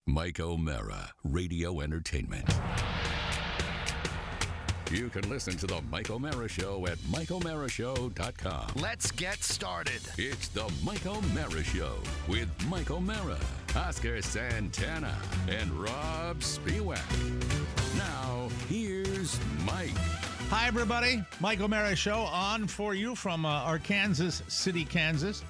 Mike O'Mara, Radio Entertainment. You can listen to the Mike O'Mara Show at MikeO'MaraShow.com. Let's get started. It's the Mike O'Mara Show with Mike O'Mara, Oscar Santana, and Robb Spiewak. Now, here's Mike. Hi, everybody. Mike O'Mara Show on for you from Arkansas City, Kansas,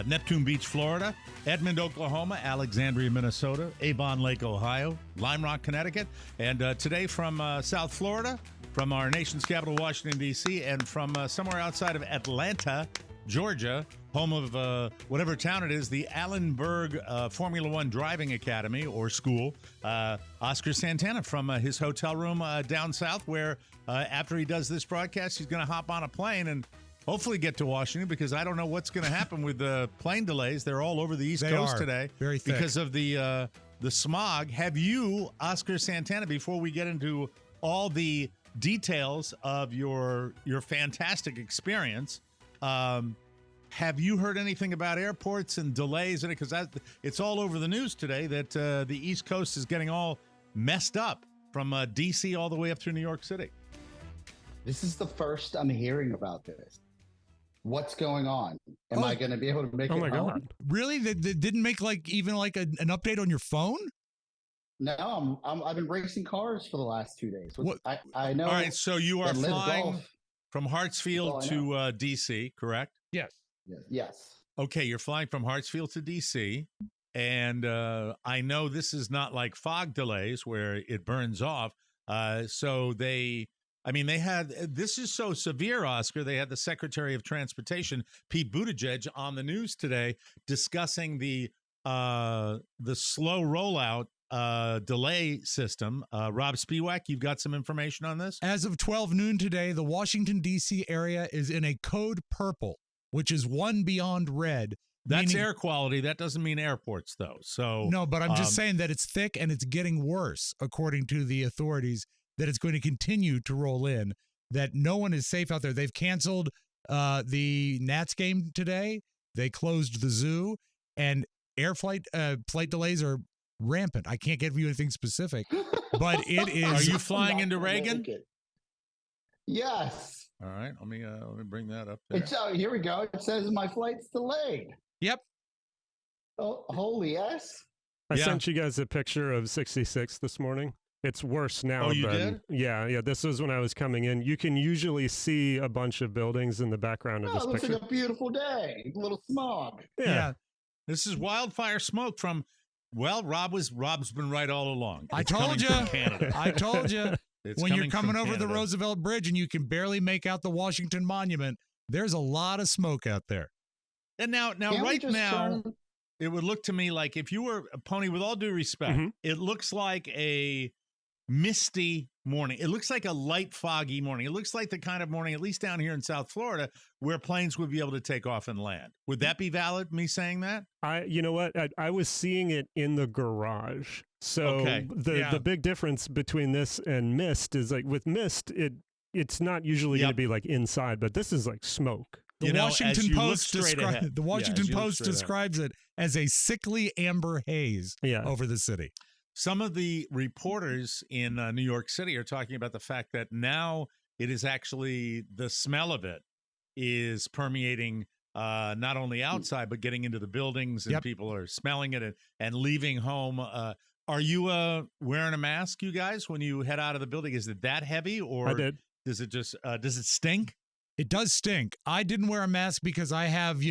Neptune Beach, Florida, Edmond, Oklahoma, Alexandria, Minnesota, Avon Lake, Ohio, Lime Rock, Connecticut, and today from South Florida, from our nation's capital, Washington, D.C., and from somewhere outside of Atlanta, Georgia, home of whatever town it is, the Allen Berg Formula One Driving Academy or School, Oscar Santana from his hotel room down south, where after he does this broadcast, he's going to hop on a plane and hopefully get to Washington, because I don't know what's going to happen with the plane delays. They're all over the East Coast today. Very thick. Because of the smog. Have you, Oscar Santana, before we get into all the details of your fantastic experience, have you heard anything about airports and delays? Because it's all over the news today that the East Coast is getting all messed up from D.C. all the way up through New York City. This is the first I'm hearing about this. What's going on? Am I going to be able to make it home? God. Really? They didn't make even an update on your phone? No, I've been racing cars for the last 2 days. What? I know. All right, so you are flying golf. from Hartsfield to D.C., correct? Yes. Yes. Okay, you're flying from Hartsfield to D.C., and I know this is not like fog delays where it burns off. So they had, this is so severe, Oscar, they had the Secretary of Transportation, Pete Buttigieg, on the news today discussing the slow rollout delay system. Robb Spiewak, you've got some information on this? As of 12 noon today, the Washington, D.C. area is in a code purple, which is one beyond red. That's air quality. That doesn't mean airports, though. So no, but I'm just saying that it's thick and it's getting worse, according to the authorities, that it's going to continue to roll in, that no one is safe out there. They've canceled the Nats game today. They closed the zoo, and flight delays are rampant. I can't give you anything specific, but it is. Are you flying into Reagan? Yes. All right, let me bring that up there. Here we go. It says my flight's delayed. Yep. Oh, holy yes. I sent you guys a picture of 66 this morning. It's worse now. Oh, you did? Yeah. This was when I was coming in. You can usually see a bunch of buildings in the background of this it looks picture. like a beautiful day. A little smog. Yeah. This is wildfire smoke from. Well, Rob's been right all along. I told you. I told you. When you're coming over the Roosevelt Bridge and you can barely make out the Washington Monument, there's a lot of smoke out there. And now, right now, it would look to me like, if you were a Pony, with all due respect, it looks like a misty morning. It looks like a light, foggy morning. It looks like the kind of morning, at least down here in South Florida, where planes would be able to take off and land. Would that be valid, me saying that? You know what? I was seeing it in the garage. So the big difference between this and mist is, like, with mist, it's not usually going to be like inside, but this is like smoke. The Washington Post describes it as a sickly amber haze over the city. Some of the reporters in New York City are talking about the fact that now it is actually, the smell of it is permeating not only outside, but getting into the buildings, and people are smelling it and leaving home. Are you wearing a mask, you guys, when you head out of the building? Is it that heavy, or I did. Does it just does it stink? It does stink. I didn't wear a mask because I have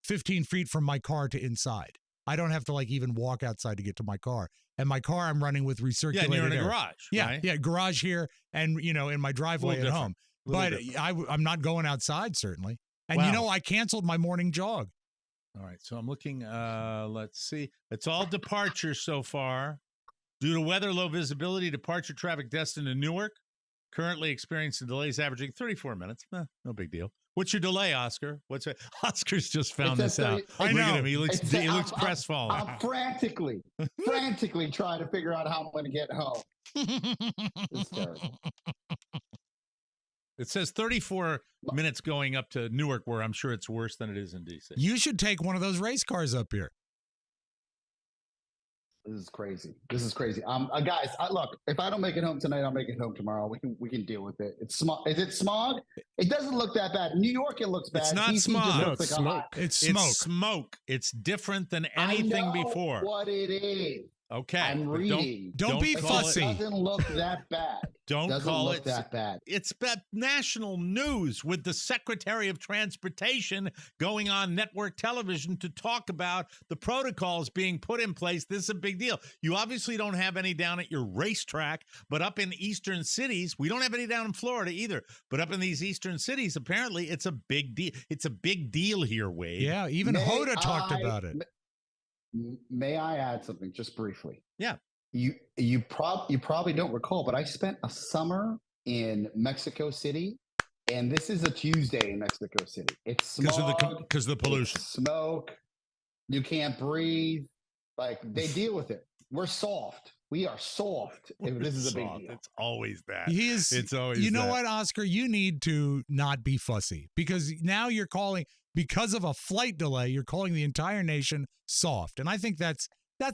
15 feet from my car to inside. I don't have to even walk outside to get to my car. And my car, I'm running with recirculated air. Yeah, you're in a garage. Yeah, right? Garage here, and in my driveway at home. But I'm not going outside, certainly. And I canceled my morning jog. All right, so I'm looking. Let's see. It's all departure so far. Due to weather, low visibility, departure traffic destined to Newark. Currently experiencing delays averaging 34 minutes. No big deal. What's your delay, Oscar? Oscar's just found this out. I know. Look at him. He looks crestfallen. I'm frantically trying to figure out how I'm going to get home. It's terrible. It says 34 minutes going up to Newark, where I'm sure it's worse than it is in D.C. You should take one of those race cars up here. This is crazy. Guys, look, if I don't make it home tonight, I'll make it home tomorrow. We can deal with it. It's smog. Is it smog? It doesn't look that bad. In New York, it looks bad. It's not DC smog. just No, looks it's like smoke. It's It's smoke. smoke. It's different than anything I know before. what it is. Okay. I'm but reading. Don't be fussy. It doesn't look that bad. Don't call it that bad. It's national news with the Secretary of Transportation going on network television to talk about the protocols being put in place. This is a big deal. You obviously don't have any down at your racetrack, but up in eastern cities, we don't have any down in Florida either. But up in these eastern cities, apparently it's a big deal. It's a big deal here, Wade. Yeah, even Hoda talked about it. May I add something just briefly? Yeah. You probably don't recall, but I spent a summer in Mexico City, and this is a Tuesday in Mexico City. It's smog because of the pollution, smoke. You can't breathe. Like they deal with it. We're soft. We are soft. This is a big deal. It's always that. It's always. You know that. what, Oscar? You need to not be fussy because now you're calling because of a flight delay. You're calling the entire nation soft, and I think that's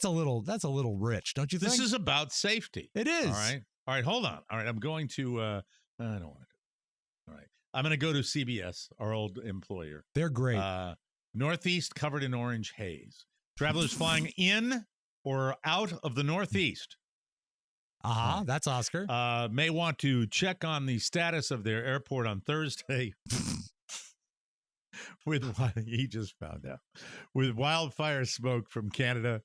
a little rich, don't you think? This is about safety. It is. All right. Hold on. All right, I'm going to. I don't want to. All right, I'm going to go to CBS, our old employer. They're great. Northeast covered in orange haze. Travelers flying in or out of the Northeast. That's Oscar. May want to check on the status of their airport on Thursday. He just found out. With wildfire smoke from Canada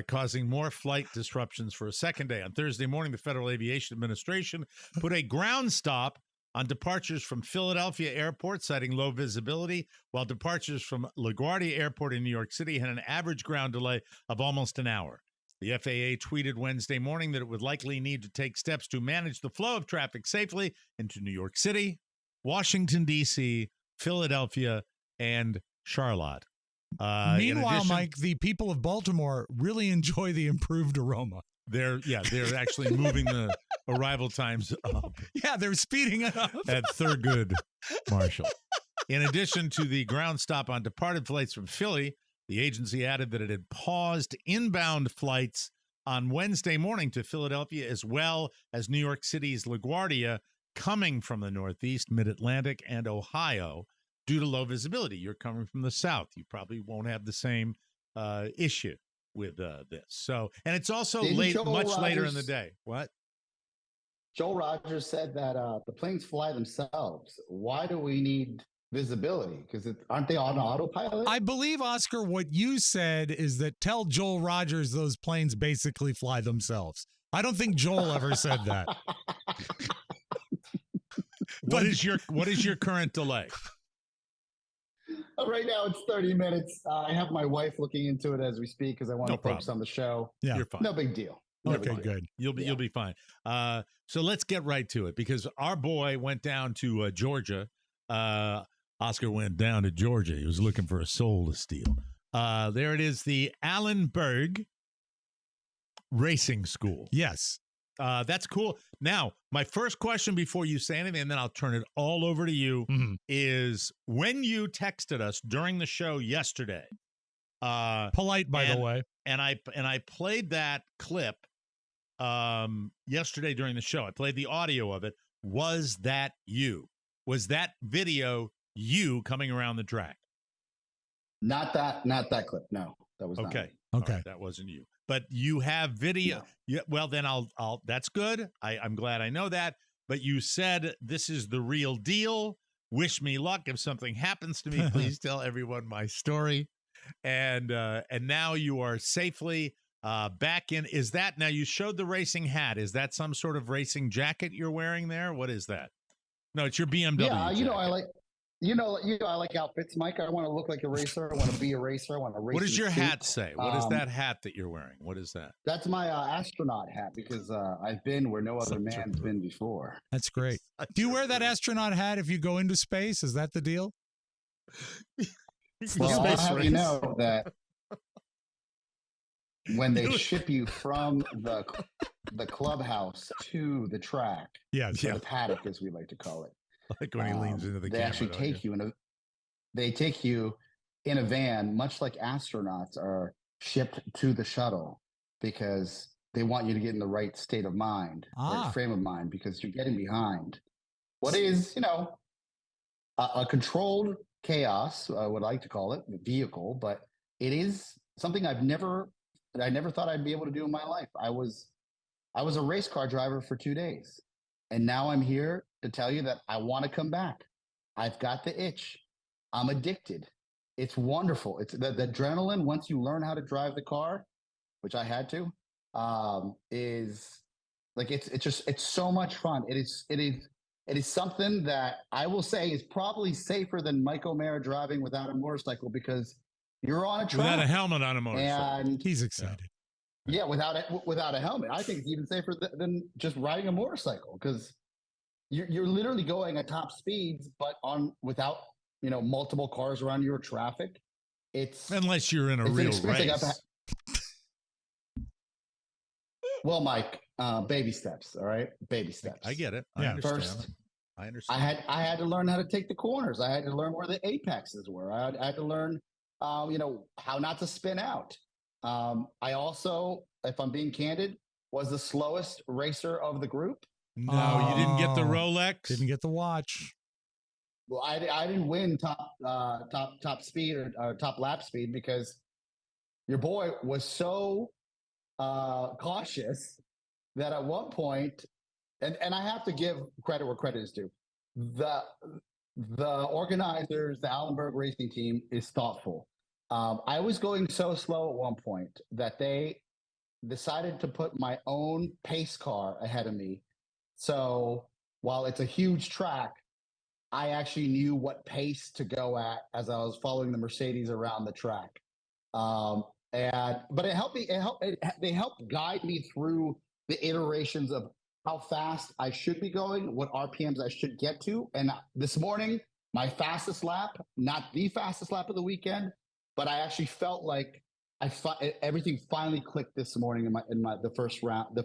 causing more flight disruptions for a second day. On Thursday morning, the Federal Aviation Administration put a ground stop on departures from Philadelphia Airport, citing low visibility, while departures from LaGuardia Airport in New York City had an average ground delay of almost an hour. The FAA tweeted Wednesday morning that it would likely need to take steps to manage the flow of traffic safely into New York City, Washington, D.C., Philadelphia, and Charlotte. Meanwhile, Mike, the people of Baltimore really enjoy the improved aroma. They're actually moving the arrival times up. Yeah, they're speeding it up. At Thurgood Marshall. In addition to the ground stop on departed flights from Philly, the agency added that it had paused inbound flights on Wednesday morning to Philadelphia, as well as New York City's LaGuardia, coming from the Northeast, Mid-Atlantic, and Ohio due to low visibility. You're coming from the South. You probably won't have the same issue with this. So, and it's also much later in the day. What? Joel Rogers said that the planes fly themselves. Why do we need visibility? Because aren't they on autopilot? I believe, Oscar, what you said is that tell Joel Rogers those planes basically fly themselves. I don't think Joel ever said that. What is your current delay? Right now it's 30 minutes. I have my wife looking into it as we speak because I want to focus on the show. Yeah, you're fine. No big deal. Okay, good. You'll be fine. So let's get right to it because our boy went down to Georgia. Oscar went down to Georgia. He was looking for a soul to steal. There it is, the Allen Berg Racing School. Yes. That's cool. Now, my first question before you say anything, and then I'll turn it all over to you, is when you texted us during the show yesterday. Polite, by the way. And I played that clip yesterday during the show. I played the audio of it. Was that you? Was that video you coming around the track? Not that clip. No, that was not me. Okay. Right, that wasn't you. But you have video. No. Yeah, well, then I'll that's good. I'm glad I know that. But you said this is the real deal. Wish me luck. If something happens to me, please tell everyone my story. And now you are safely back in. Is that now you showed the racing hat? Is that some sort of racing jacket you're wearing there? What is that? No, it's your BMW. Yeah, jacket. I like outfits, Mike. I want to look like a racer. I want to be a racer. I want to race. What does your hat say? What is that hat that you're wearing? What is that? That's my astronaut hat because I've been where no other man's been before. That's great. Do you wear that astronaut hat if you go into space? Is that the deal? Well, I'll have you know that when they ship you from the clubhouse to the track, the paddock, as we like to call it. Like when he leans into the they camera, actually take you in a van, much like astronauts are shipped to the shuttle. because they want you to get in the right state of mind, right frame of mind, because you're getting behind what is, a controlled chaos, I would like to call it, vehicle, but it is something I never thought I'd be able to do in my life. I was a race car driver for 2 days, and now I'm here to tell you that I want to come back. I've got the itch. I'm addicted. It's wonderful. It's the adrenaline once you learn how to drive the car, which I had to, is like it's so much fun. It is something that I will say is probably safer than Mike O'Mara driving without a motorcycle, because you're on a track without a helmet on a motorcycle. And he's excited. Yeah, without a helmet, I think it's even safer than just riding a motorcycle, because you're literally going at top speeds, but without multiple cars around you or traffic. Unless you're in a real race. Well, Mike, baby steps. All right, baby steps. I get it. I understand. First, I understand. I had to learn how to take the corners. I had to learn where the apexes were. I had to learn, how not to spin out. I also, if I'm being candid, was the slowest racer of the group. No, you didn't get the Rolex. Didn't get the watch. Well, I didn't win top speed or top lap speed, because your boy was so cautious that at one point, and I have to give credit where credit is due, the organizers, the Allen Berg Racing team, is thoughtful. I was going so slow at one point that they decided to put my own pace car ahead of me. So while it's a huge track, I actually knew what pace to go at as I was following the Mercedes around the track. But it helped me. They helped guide me through the iterations of how fast I should be going, what RPMs I should get to. And this morning, my fastest lap, not the fastest lap of the weekend, but I actually felt like everything finally clicked this morning in the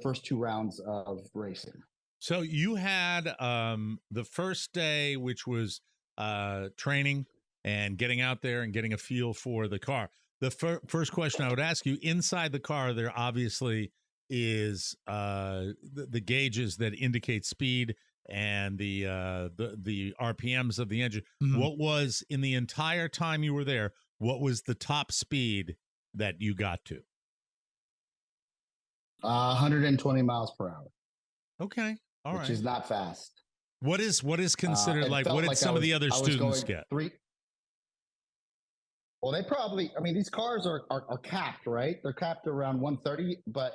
first 2 rounds of racing. So you had the first day, which was training and getting out there and getting a feel for the car. The first question I would ask you, inside the car, there obviously is the gauges that indicate speed and the RPMs of the engine. Mm-hmm. What was, in the entire time you were there, what was the top speed that you got to? 120 miles per hour. Okay. All right. Which is not fast. What is considered what did some of the other students get? Well, they probably, these cars are capped, right? They're capped around 130, but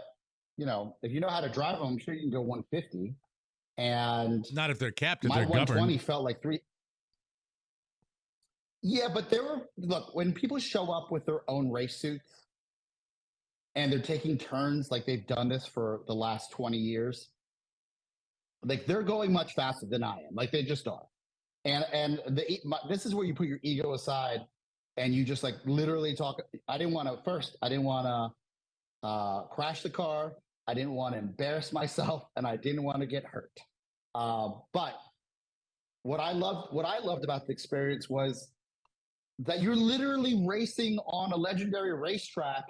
if you know how to drive them, I'm sure you can go 150. And not if they're capped, if my they're 120 governed. Felt like 3. Yeah, but look, when people show up with their own race suits and they're taking turns, like they've done this for the last 20 years, like they're going much faster than I am. Like they just are. And this is where you put your ego aside and you just like literally talk. I didn't want to crash the car. I didn't want to embarrass myself, and I didn't want to get hurt. But what I loved about the experience was that you're literally racing on a legendary racetrack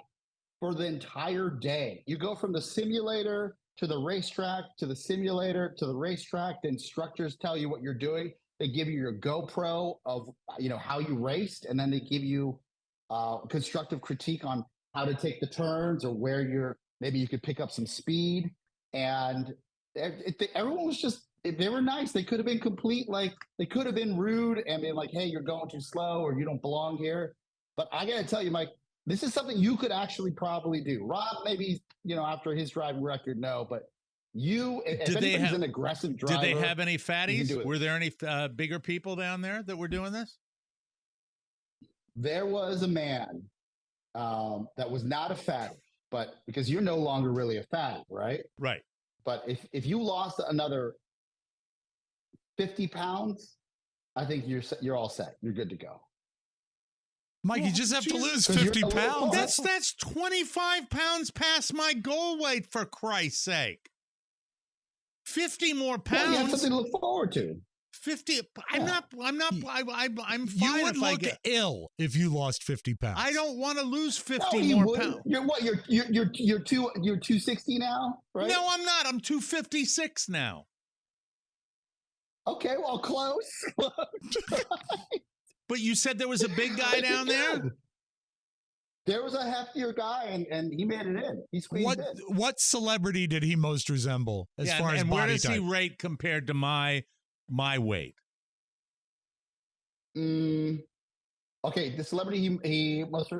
for the entire day. You go from the simulator to the racetrack, to the simulator, to the racetrack. The instructors tell you what you're doing. They give you your GoPro of, how you raced. And then they give you constructive critique on how to take the turns or where maybe you could pick up some speed. And everyone was they were nice. They could have been they could have been rude and been like, hey, you're going too slow or you don't belong here. But I got to tell you, Mike, this is something you could actually probably do. Rob, maybe, after his driving record, no, but if anybody's an aggressive driver. Did they have any fatties? Were there any bigger people down there that were doing this? There was a man that was not a fatty, but because you're no longer really a fatty, right? Right. But if you lost another 50 pounds, I think you're all set. You're good to go. Mike, you just have to lose 50 pounds. That's 25 pounds past my goal weight, for Christ's sake. 50 more pounds. Well, you have something to look forward to. 50. I'm fine. You would if I look get ill if you lost 50 pounds. I don't want to lose 50 No, you more wouldn't. pounds. You're what? You're 260 now, right? No, I'm not. I'm 256 now. Okay, well, close. But you said there was a big guy down there? There was a heftier guy, and he made it in. He squeezed in. What celebrity did he most resemble as far as and body where does type? he rate compared to my weight? Okay, the celebrity he most who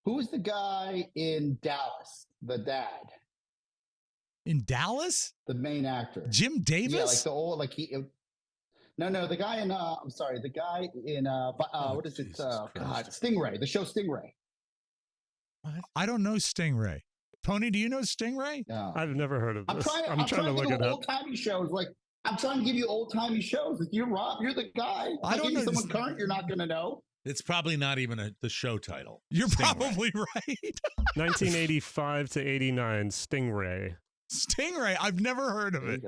was the guy in Dallas? The dad. In Dallas? The main actor. Jim Davis? Yeah, like the old, No, the guy in I'm sorry, the guy in what is it? God, Stingray, the show Stingray. What? I don't know Stingray. Tony, do you know Stingray? No. I've never heard of this. I'm trying to look at old-timey shows. Like, I'm trying to give you old-timey shows. If you're Rob, you're the guy. I don't know. Someone current, you're not going to know. It's probably not even the show title. You're Stingray. Probably right. 1985 to 89, Stingray. Stingray. I've never heard of it.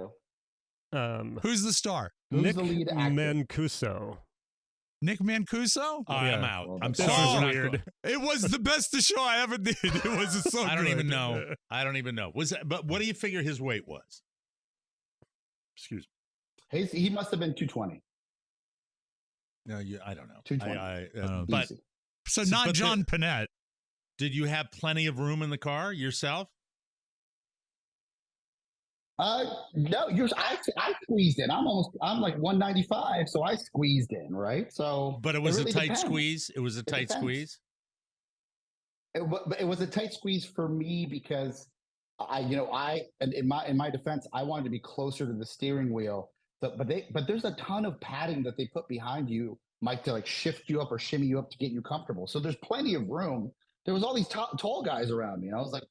Who's the star? Who's the lead actor? Mancuso. Nick Mancuso? Oh, yeah. I'm out. Well, I'm This sorry. is weird. It was the best show I ever did. It was so I don't good. even know. I don't even know. But what do you figure his weight was? Excuse me. He must have been 220. No, I don't know. 220. But Easy. So not John Panette. did you have plenty of room in the car yourself? No, I squeezed in. I'm like 195, so I squeezed in, right? So, But it was really a tight depends. squeeze. It was a tight depends. squeeze. It was a tight squeeze for me because in my defense, I wanted to be closer to the steering wheel. But there's a ton of padding that they put behind you, Mike, to like shift you up or shimmy you up to get you comfortable. So there's plenty of room. There was all these tall guys around me. And I was like,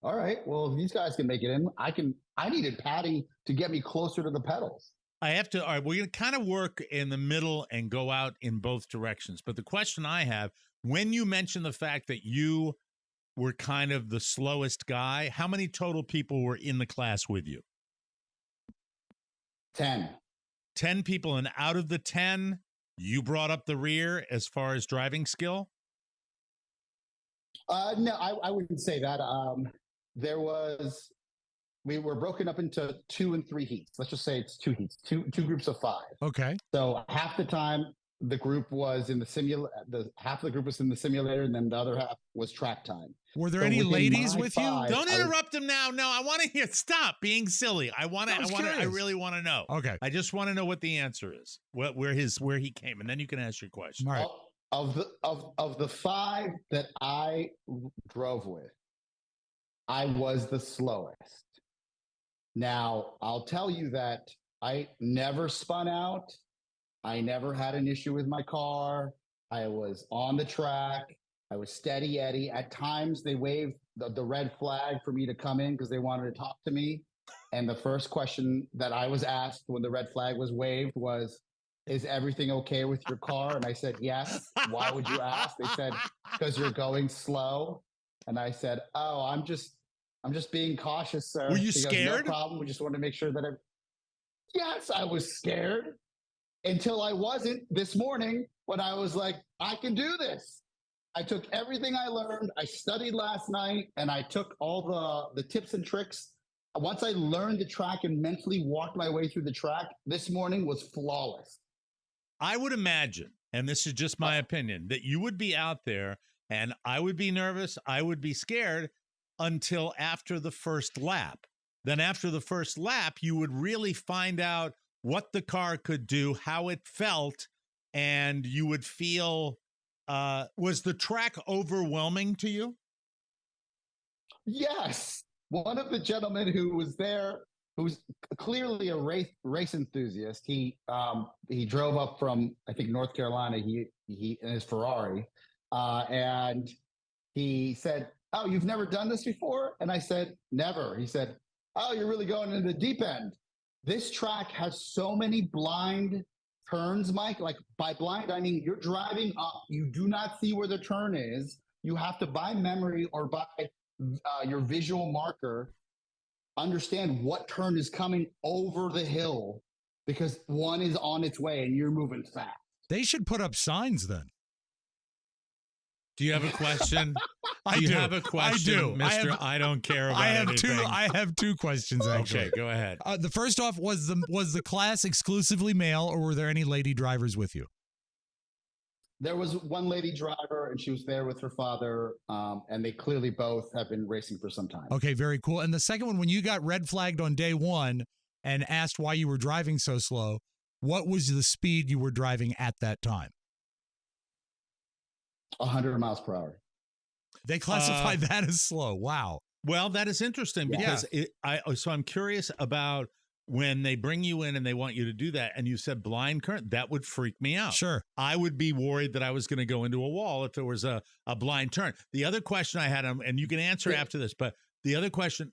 all right, well, if these guys can make it in, I needed padding to get me closer to the pedals. All right, we're going to kind of work in the middle and go out in both directions. But the question I have, when you mention the fact that you were kind of the slowest guy, how many total people were in the class with you? 10. 10 people, and out of the 10, you brought up the rear as far as driving skill? No, I wouldn't say that. We were broken up into 2 and 3 heats. Let's just say it's 2 heats, two groups of 5. Okay. So half the time the group was in the half of the group was in the simulator, and then the other half was track time. Were there any ladies with you? Don't interrupt him now. No, I want to hear. Stop being silly. I really want to know. Okay. I just want to know what the answer is. Where he came, and then you can ask your question. All right. Of the 5 that I drove with, I was the slowest. Now, I'll tell you that I never spun out. I never had an issue with my car. I was on the track. I was steady Eddie. At times, they waved the red flag for me to come in because they wanted to talk to me. And the first question that I was asked when the red flag was waved was, "Is everything okay with your car?" And I said, "Yes." "Why would you ask?" They said, "Because you're going slow." And I said, "Oh, I'm just being cautious, sir." Were you scared? No problem. We just wanted to make sure that Yes, I was scared until I wasn't this morning when I was like, I can do this. I took everything I learned. I studied last night and I took all the tips and tricks. Once I learned the track and mentally walked my way through the track, this morning was flawless. I would imagine, and this is just my opinion, that you would be out there and I would be nervous. I would be scared until after the first lap. Then after the first lap, you would really find out what the car could do, how it felt, and you would feel, was the track overwhelming to you? Yes. One of the gentlemen who was there, who's clearly a race enthusiast, he drove up from, I think, North Carolina, he in his Ferrari, and he said, "Oh, you've never done this before?" And I said, "Never." He said, "Oh, you're really going into the deep end. This track has so many blind turns, Mike. Like, by blind, I mean you're driving up. You do not see where the turn is. You have to, by memory or by your visual marker, understand what turn is coming over the hill because one is on its way and you're moving fast. They should put up signs then. Do you have a question? I do. You have a question, I do. Mr. I don't care about anything. I have two questions, actually. Okay, go ahead. The first off, was the class exclusively male, or were there any lady drivers with you? There was one lady driver, and she was there with her father, and they clearly both have been racing for some time. Okay, very cool. And the second one, when you got red flagged on day one and asked why you were driving so slow, what was the speed you were driving at that time? 100 miles per hour. They classify that as slow. Wow. Well, that is interesting because so I'm curious about when they bring you in and they want you to do that, and you said blind current, that would freak me out. Sure. I would be worried that I was going to go into a wall if there was a blind turn. The other question I had, and you can answer after this, but the other question,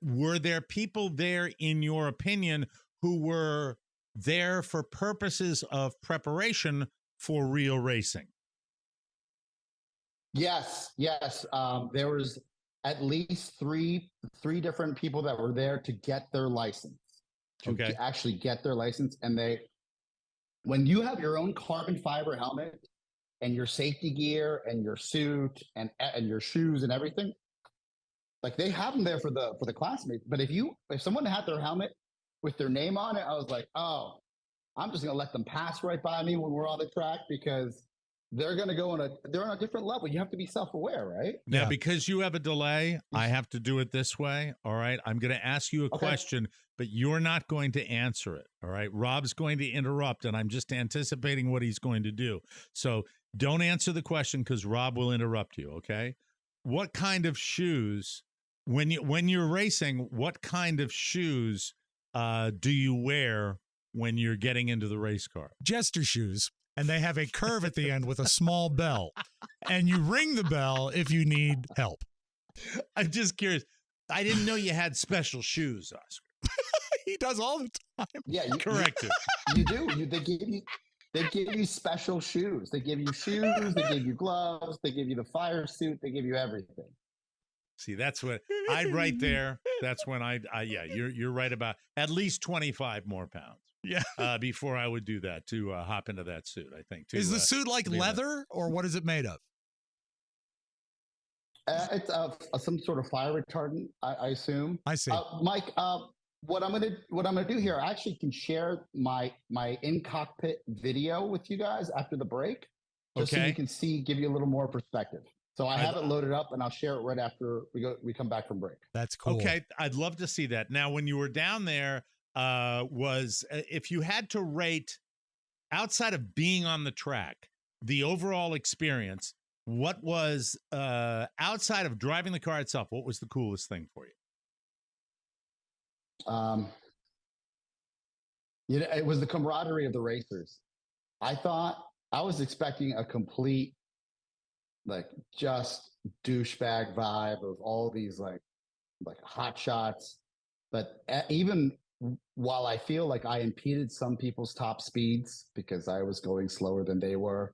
were there people there, in your opinion, who were there for purposes of preparation for real racing? Yes. There was at least three different people that were there to get their license. To actually get their license. And when you have your own carbon fiber helmet and your safety gear and your suit and your shoes and everything, like they have them there for the classmates. But if someone had their helmet with their name on it, I was like, oh, I'm just gonna let them pass right by me when we're on the track because they're going to go they're on a different level. You have to be self-aware, right? Now, because you have a delay, I have to do it this way. All right. I'm going to ask you a question, but you're not going to answer it. All right. Rob's going to interrupt, and I'm just anticipating what he's going to do. So don't answer the question because Rob will interrupt you. Okay. What kind of shoes, when you're racing, what kind of shoes do you wear when you're getting into the race car? Jester shoes. And they have a curve at the end with a small bell. And you ring the bell if you need help. I'm just curious. I didn't know you had special shoes, Oscar. He does all the time. Yeah, correct. You do. They give you special shoes. They give you shoes. They give you gloves. They give you the fire suit. They give you everything. See, that's what right there. That's when you're right about at least 25 more pounds. Yeah. Before I would do that to hop into that suit, I think. Is the suit like leather or what is it made of? It's some sort of fire retardant, I assume. I see. Mike, what I'm gonna do here, I actually can share my in-cockpit video with you guys after the break, just so you can give you a little more perspective. So I have it loaded up, and I'll share it right after we come back from break. That's cool. Okay, I'd love to see that. Now, when you were down there, if you had to rate outside of being on the track, the overall experience, what was outside of driving the car itself, what was the coolest thing for you? It was the camaraderie of the racers. I was expecting a complete, just douchebag vibe of all these like hot shots, but even while I feel like I impeded some people's top speeds because I was going slower than they were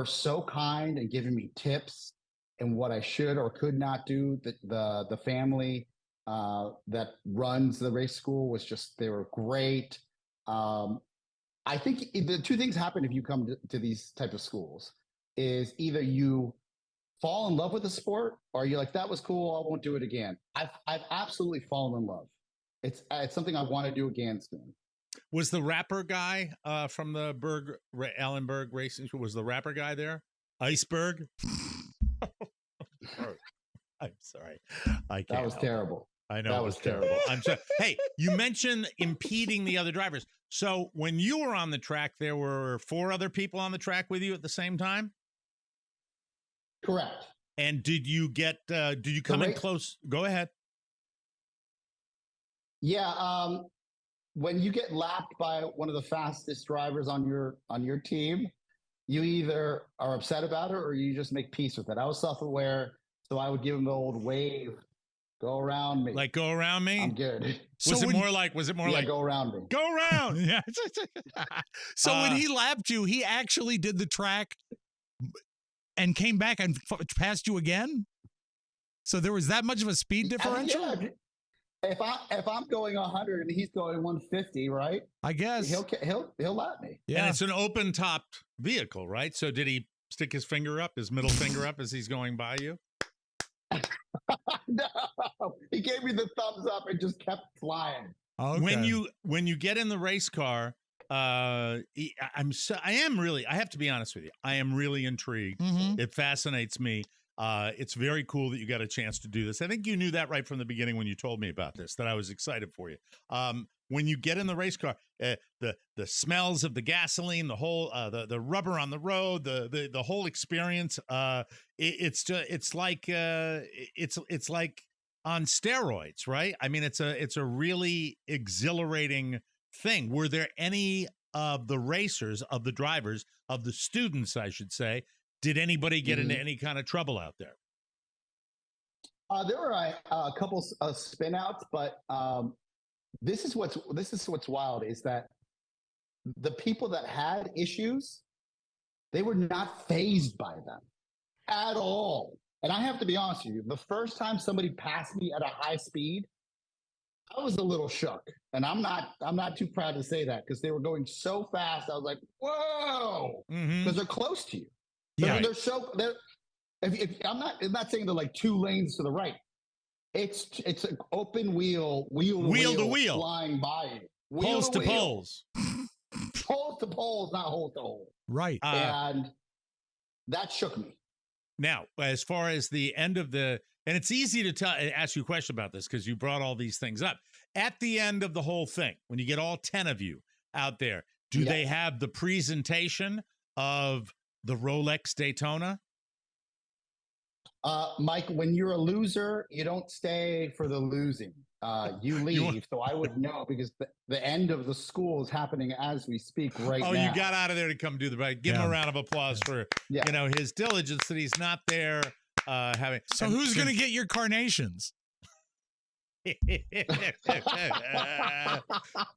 so kind and giving me tips and what I should or could not do. The family that runs the race school they were great. I think the two things happen if you come to these type of schools is either you fall in love with the sport or you're like, that was cool, I won't do it again. I've absolutely fallen in love. It's something I want to do again soon. Was the rapper guy from the Allen Berg Racing School, was the rapper guy there? Iceberg? I'm sorry. I can't. That was terrible. I know that was terrible. I'm sorry. Hey, you mentioned impeding the other drivers. So when you were on the track, there were 4 other people on the track with you at the same time? Correct. And did you come in close? Go ahead. Yeah. When you get lapped by one of the fastest drivers on your team, you either are upset about it or you just make peace with it. I was self-aware, so I would give him the old wave, go around me. Like, go around me? I'm good. Was it more like go around me? Go around. Yeah. So when he lapped you, he actually did the track and came back and passed you again? So there was that much of a speed differential? if I'm going 100 and he's going 150, right? I guess he'll let me. Yeah, and it's an open topped vehicle, right? So did he stick his middle finger up as he's going by you? No, he gave me the thumbs up and just kept flying. Okay. When you get in the race car, I have to be honest with you, I am really intrigued. Mm-hmm. It fascinates me. It's very cool that you got a chance to do this. I think you knew that right from the beginning when you told me about this, that I was excited for you. When you get in the race car, the smells of the gasoline, the whole the rubber on the road, the whole experience, it's like on steroids, right? I mean, it's a really exhilarating thing. Were there any of the racers, of the drivers, of the students, I should say, did anybody get into any kind of trouble out there? There were a couple of spin outs, but this is what's wild is that the people that had issues, they were not fazed by them at all. And I have to be honest with you, the first time somebody passed me at a high speed, I was a little shook. And I'm not too proud to say that because they were going so fast. I was like, whoa, because they're close to you. They're so if I'm not saying they're like two lanes to the right. It's an open wheel to wheel flying by you. Poles to poles. Poles to poles, not hole to hole. Right. And that shook me. Now, as far as the end of and it's easy to ask you a question about this because you brought all these things up. At the end of the whole thing, when you get all 10 of you out there, do they have the presentation of the Rolex Daytona? Mike, when you're a loser, you don't stay for the losing. You leave. So I would know because the end of the school is happening as we speak right now. Oh, you got out of there to come do the right. Give him a round of applause for his diligence that he's not there having. So who's going to get your carnations?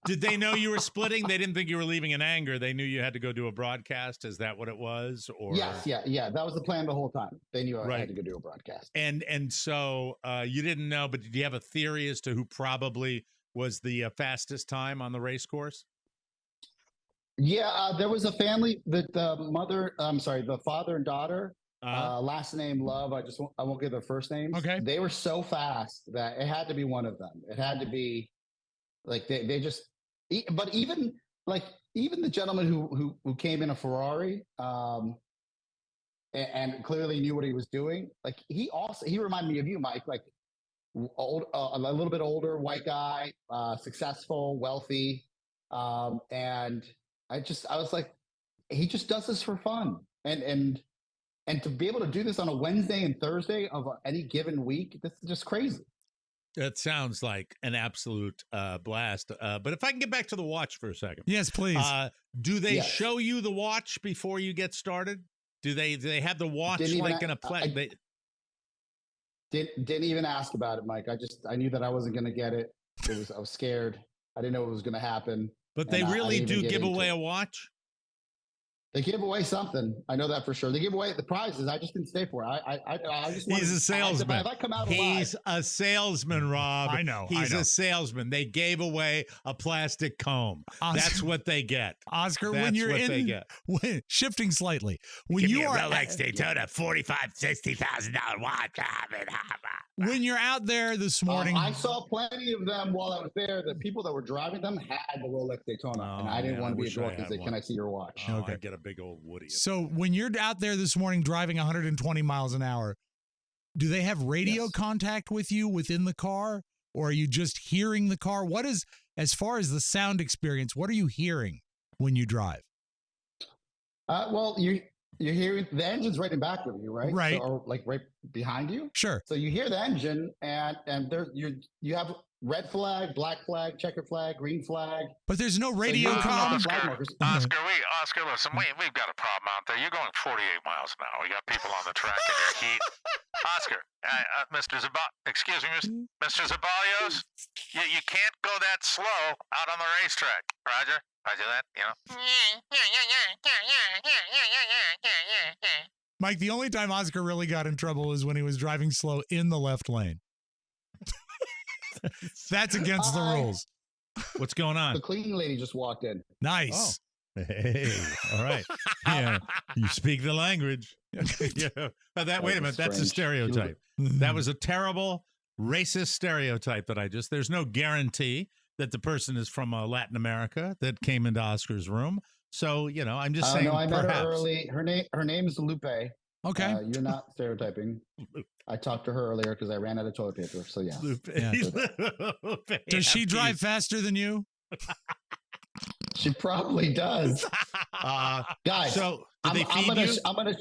Did they know you were splitting? They didn't think you were leaving in anger. They knew you had to go do a broadcast. Is that what it was? Or yes, yeah. That was the plan the whole time. They knew I had to go do a broadcast. And so you didn't know, but did you have a theory as to who probably was the fastest time on the race course? Yeah, there was a family that the father and daughter. Last name Love. I won't give their first names. Okay. They were so fast that it had to be one of them. It had to be like they just. But even the gentleman who came in a Ferrari, and clearly knew what he was doing. Like he reminded me of you, Mike. Like old, a little bit older, white guy, successful, wealthy, and I was like, he just does this for fun, and to be able to do this on a Wednesday and Thursday of any given week, this is just crazy. That sounds like an absolute blast. But if I can get back to the watch for a second. Yes, please. Do they show you the watch before you get started? Do they have the watch in a play? Didn't even ask about it, Mike. I knew that I wasn't going to get it. I was scared. I didn't know it was going to happen. But they really do give away a watch? They give away something. I know that for sure. They give away the prizes. I just didn't stay for it. I just He's a salesman. If I come out He's a salesman, Rob. I know. He's a salesman. They gave away a plastic comb. Oscar, that's what they get. Oscar, that's when you're what they get. Shifting slightly, when Give you me a are Rolex Daytona, $45,000-$60,000 watch. When you're out there this morning, I saw plenty of them while I was there. The people that were driving them had the Rolex Daytona, and I didn't want to be a dork and say, "Can I see your watch?" I get a big old Woody. So when you're out there this morning driving 120 miles an hour, do they have radio contact with you within the car, or are you just hearing the car? What is, as far as the sound experience, what are you hearing when you drive? Well, you're hearing the engine's right in back of you, right? Right. So, or like right behind you. Sure. So you hear the engine, and there you have red flag, black flag, checker flag, green flag. But there's no radio comm. Oscar, listen, we've got a problem out there. You're going 48 miles an hour. We got people on the track in their heat. Oscar, excuse me, Mr. Zabalios, you can't go that slow out on the racetrack. Roger that, you know. Mike, the only time Oscar really got in trouble is when he was driving slow in the left lane. That's against the rules. What's going on? The cleaning lady just walked in. Nice. Oh. Hey, all right. Yeah, you speak the language. Yeah. But wait a minute. That's a stereotype. That was a terrible racist stereotype that there's no guarantee that the person is from Latin America that came into Oscar's room. So, I'm just saying. No, I met perhaps. her early. Her name is Lupe. Okay. You're not stereotyping. I talked to her earlier because I ran out of toilet paper. So yeah. Lupe. Does she drive faster than you? She probably does. Guys, so did they feed you? I'm gonna.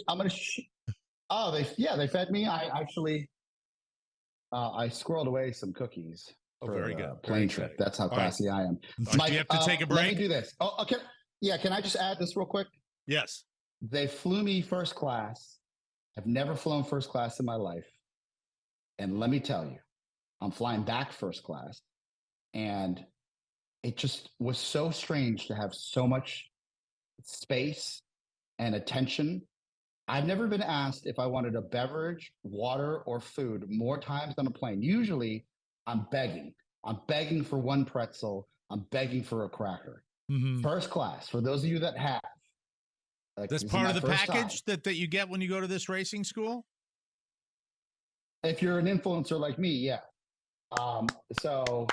They fed me. I actually, I squirreled away some cookies. For very good. Plane trip. That's how classy I am. Mike, do you have to take a break? Let me do this. Oh, okay. Yeah. Can I just add this real quick? Yes. They flew me first class. I've never flown first class in my life. And let me tell you, I'm flying back first class. And it just was so strange to have so much space and attention. I've never been asked if I wanted a beverage, water, or food more times on a plane. Usually, I'm begging. I'm begging for one pretzel. I'm begging for a cracker. Mm-hmm. First class, for those of you that have. That's part of the package that you get when you go to this racing school? If you're an influencer like me, yeah. So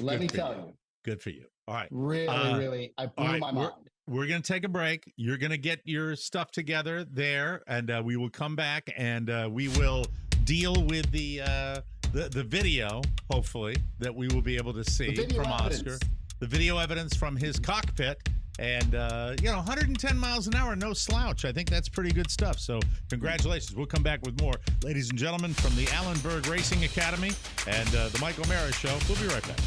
let me tell you. Good for you. All right. Really, I blew my mind. We're going to take a break. You're going to get your stuff together there, and we will come back, and we will deal with the video, hopefully, that we will be able to see from Oscar. The video evidence from his cockpit. And, 110 miles an hour, no slouch. I think that's pretty good stuff. So congratulations. We'll come back with more. Ladies and gentlemen, from the Allen Berg Racing Academy and the Mike O'Mara Show. We'll be right back.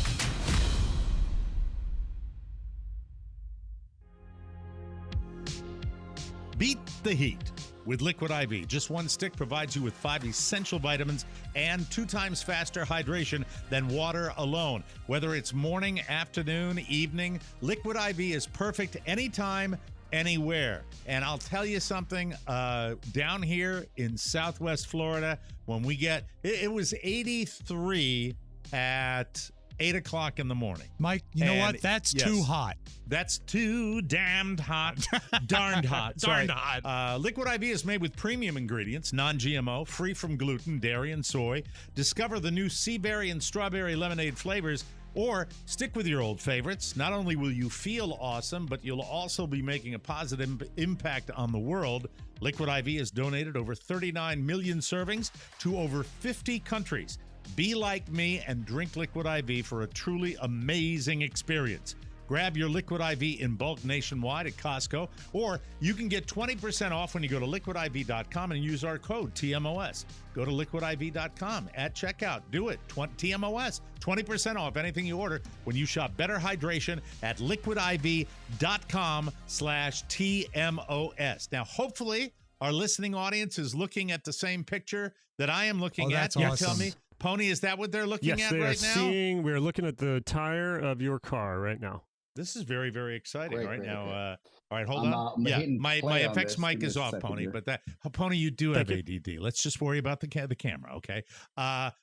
Beat the heat with Liquid IV. Just one stick provides you with 5 essential vitamins and 2 times faster hydration than water alone. Whether it's morning, afternoon, evening, Liquid IV is perfect anytime, anywhere. And I'll tell you something, down here in Southwest Florida, when we get, it was 83 at 8 o'clock in the morning. Mike, you know what? That's too hot. That's too damned hot. Darned hot. Darned hot. Liquid IV is made with premium ingredients, non-GMO, free from gluten, dairy, and soy. Discover the new sea berry and strawberry lemonade flavors, or stick with your old favorites. Not only will you feel awesome, but you'll also be making a positive impact on the world. Liquid IV has donated over 39 million servings to over 50 countries. Be like me and drink Liquid IV for a truly amazing experience. Grab your Liquid IV in bulk nationwide at Costco, or you can get 20% off when you go to liquidiv.com and use our code TMOS. Go to liquidiv.com at checkout. Do it. TMOS. 20% off anything you order when you shop Better Hydration at liquidiv.com/TMOS. Now, hopefully, our listening audience is looking at the same picture that I am looking at. You tell me, Pony, is that what they're looking at right now? Yes, we're looking at the tire of your car right now. This is very, very exciting Great. All right, hold on. My FX mic is off, Pony, but Pony, you do have ADD. Let's just worry about the camera, okay?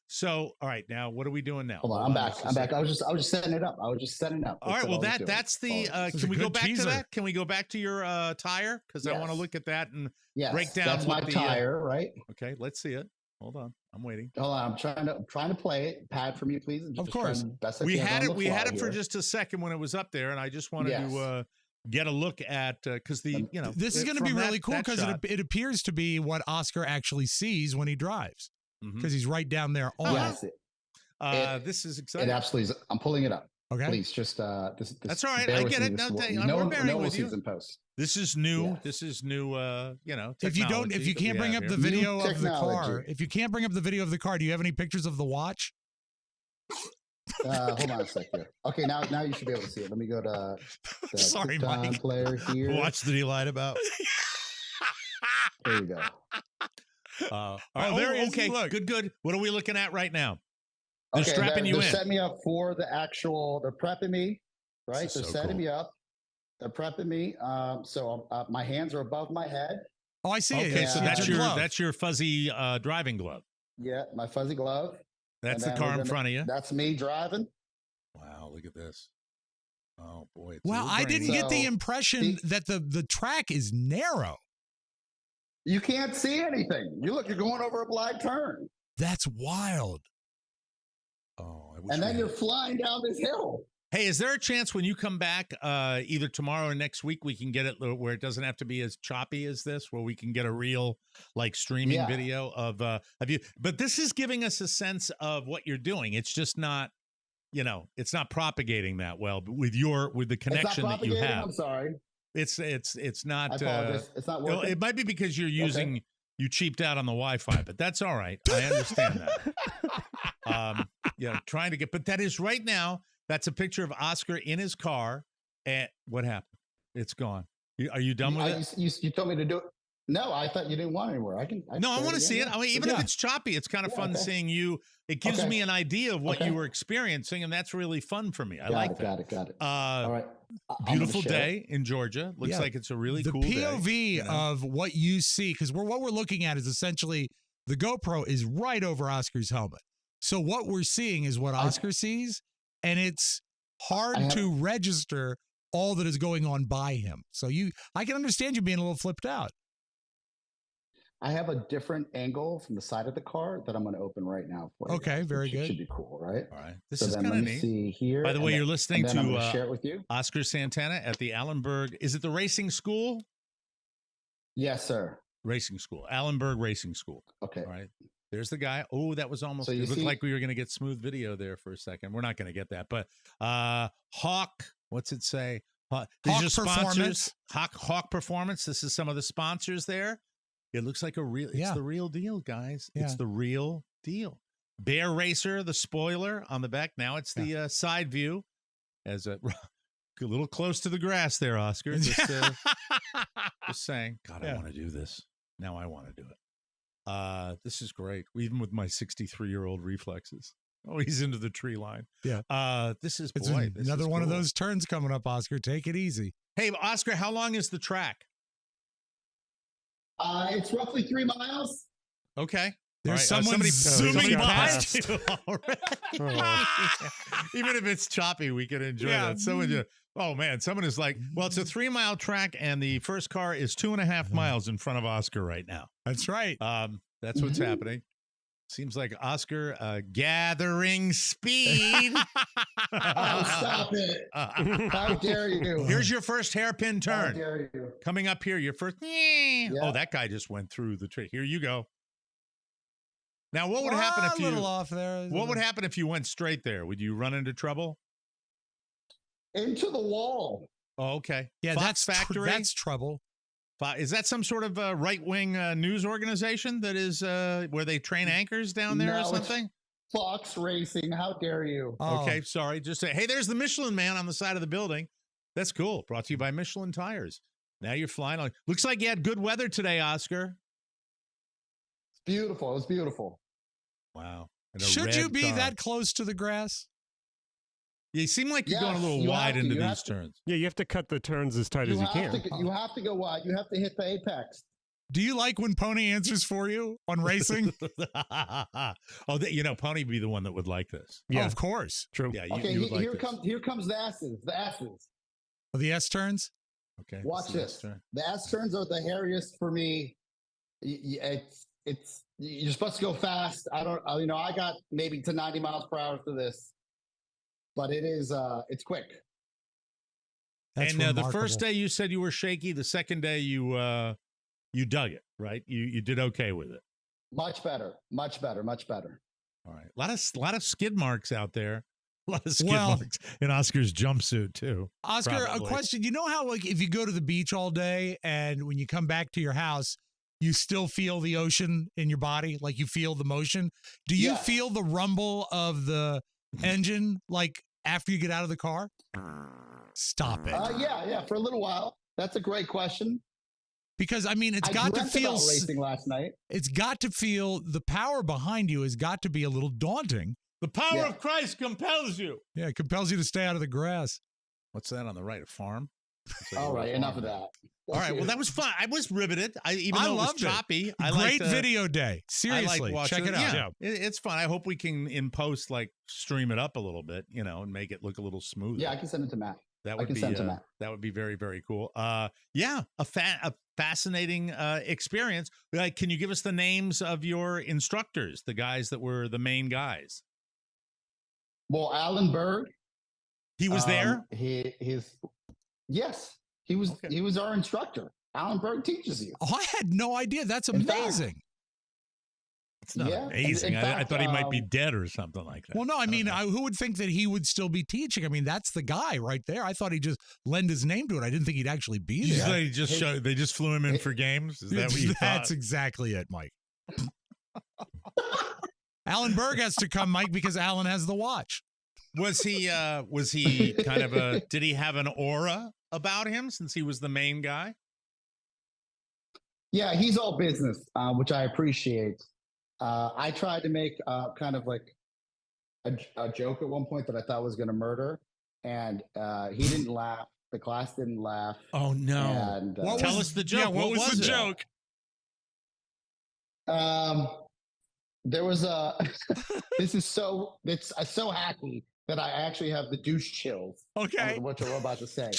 So, all right, now what are we doing now? Hold on, I'm back. I was just setting it up. All right, well, that's the. Can we go back to that? Can we go back to your tire? Because I want to look at that and break down. That's my tire, right? Okay, let's see it. Hold on, I'm waiting. Hold on, I'm trying to play it. Pad for me, please. Of course. We had it for just a second when it was up there, and I just wanted to get a look at because this is going to be really cool because it appears to be what Oscar actually sees when he drives because he's right down there. This is exciting. It absolutely is. I'm pulling it up. Okay, please just this. That's all right. I get it. We're bearing with you. Post. This is new. Yeah. This is new. If you can't bring up the video of the car, do you have any pictures of the watch? Hold on a sec here. Okay, now you should be able to see it. Let me go to the Sorry, Mike. Player here. Watch that he lied about. There you go. There he is. Okay, look. Good. What are we looking at right now? They're strapping you in. They're setting me up for the actual. They're prepping me, right? They're setting me up. They're prepping me. So my hands are above my head. Oh, I see. Okay, so that's your fuzzy driving glove. Yeah, my fuzzy glove. That's the car in front of you. That's me driving. Wow, look at this. Oh, boy. Well, I didn't get the impression that the track is narrow. You can't see anything. You're going over a blind turn. That's wild. Oh, and then you're flying down this hill. Hey, is there a chance when you come back, either tomorrow or next week, we can get it where it doesn't have to be as choppy as this, where we can get a real streaming video of you? But this is giving us a sense of what you're doing. It's just not, it's not propagating that well with the connection that you have. I'm sorry. It's not. I apologize. It's not working. It might be because you're using you cheaped out on the Wi-Fi, but that's all right. I understand that. Trying to get, but that is right now. That's a picture of Oscar in his car. And what happened? It's gone. Are you done with it? You told me to do it. No, I thought you didn't want anymore. I want to see it. I mean, even if it's choppy, it's kind of fun seeing you. It gives me an idea of what you were experiencing, and that's really fun for me. I like that. Got it. All right. Beautiful day in Georgia. Looks like it's a really cool day. The POV of what you see, because what we're looking at is essentially the GoPro is right over Oscar's helmet. So what we're seeing is what Oscar sees, and it's hard to register all that is going on by him. So I can understand you being a little flipped out. I have a different angle from the side of the car that I'm going to open right now for you. Okay, very good. Should be cool, right? All right. This is kind of neat. See here. By the way, you're listening to share it with you. Oscar Santana at the Allen Berg. Is it the racing school? Yes, sir. Racing school. Allen Berg Racing School. Okay. All right. There's the guy. Oh, that was almost. It looked like we were going to get smooth video there for a second. We're not going to get that. But Hawk, what's it say? These are sponsors. Hawk Performance. This is some of the sponsors there. It looks like it's the real deal, guys. Yeah. It's the real deal. Bear Racer, the spoiler on the back. Now it's the side view. As a little close to the grass there, Oscar. Just saying. God, I want to do this. Now I want to do it. This is great. Even with my 63-year-old reflexes. Oh, he's into the tree line. Yeah. This is another one of those turns coming up, Oscar. Take it easy. Hey, Oscar, how long is the track? It's roughly 3 miles. Okay. There's someone zooming past you already. Even if it's choppy, we can enjoy that. Someone is like, well, it's a 3-mile track, and the first car is 2.5 miles in front of Oscar right now. That's right. That's what's happening. Seems like Oscar gathering speed. Stop it. How dare you? Here's your first hairpin turn. How dare you? Coming up here, your first. Oh, that guy just went through the tree. Here you go. Now, what would happen if you? A little off there. What would happen if you went straight there? Would you run into trouble? Into the wall. Oh, okay. Yeah, Fox Factory. That's trouble. Is that some sort of right-wing news organization that is where they train anchors down there or something? Fox Racing. How dare you? Oh. Okay, sorry. Just say, hey, there's the Michelin Man on the side of the building. That's cool. Brought to you by Michelin Tires. Now you're flying on. Looks like you had good weather today, Oscar. It's beautiful. It was beautiful. Wow. Should you be that close to the grass? You seem like you're going a little wide into these turns. Yeah, you have to cut the turns as tight as you can. You have to go wide. You have to hit the apex. Do you like when Pony answers for you on racing? Pony would be the one that would like this. Yeah, of course. True. Yeah. Here comes the S's. The S's. Oh, the S turns. Okay. Watch this. The S turns are the hairiest for me. It's you're supposed to go fast. I got maybe to 90 miles per hour for this. But it's quick. That's and the first day you said you were shaky. The second day you dug it, right? You did okay with it. Much better. All right, a lot of skid marks out there. A lot of skid marks in Oscar's jumpsuit too. Oscar, probably. A question. You know how if you go to the beach all day and when you come back to your house, you still feel the ocean in your body, like you feel the motion. Do you feel the rumble of the engine after you get out of the car? Stop it. Yeah, for a little while. That's a great question. Because it's got to feel racing last night. It's got to feel the power behind you has got to be a little daunting. The power of Christ compels you. Yeah, it compels you to stay out of the grass. What's that on the right? A farm? All right, enough of that. All right, well, that was fun. I was riveted. Even though it was choppy. Great video day. Seriously, check it out. Yeah, it's fun. I hope we can, in post, like stream it up a little bit, and make it look a little smoother. Yeah, I can send it to Matt. That would be very, very cool. Yeah, a fascinating experience. Like, can you give us the names of your instructors, the guys that were the main guys? Well, Allen Berg. He was there? Yes. He was our instructor. Allen Berg teaches you. Oh, I had no idea. That's amazing. It's not amazing. I thought he might be dead or something like that. Well, no, I mean, who would think that he would still be teaching? I mean, that's the guy right there. I thought he'd just lend his name to it. I didn't think he'd actually be there. They just flew him in for games? Is that what you thought? That's exactly it, Mike. Allen Berg has to come, Mike, because Allen has the watch. Was he kind of did he have an aura about him since he was the main guy? Yeah, he's all business, which I appreciate. I tried to make kind of like a joke at one point that I thought was going to murder, and he didn't laugh. The class didn't laugh. Oh no! And, tell us the joke. Yeah, what was the joke? There was a. It's so hacky that I actually have the douche chills. Okay, what you're about to say.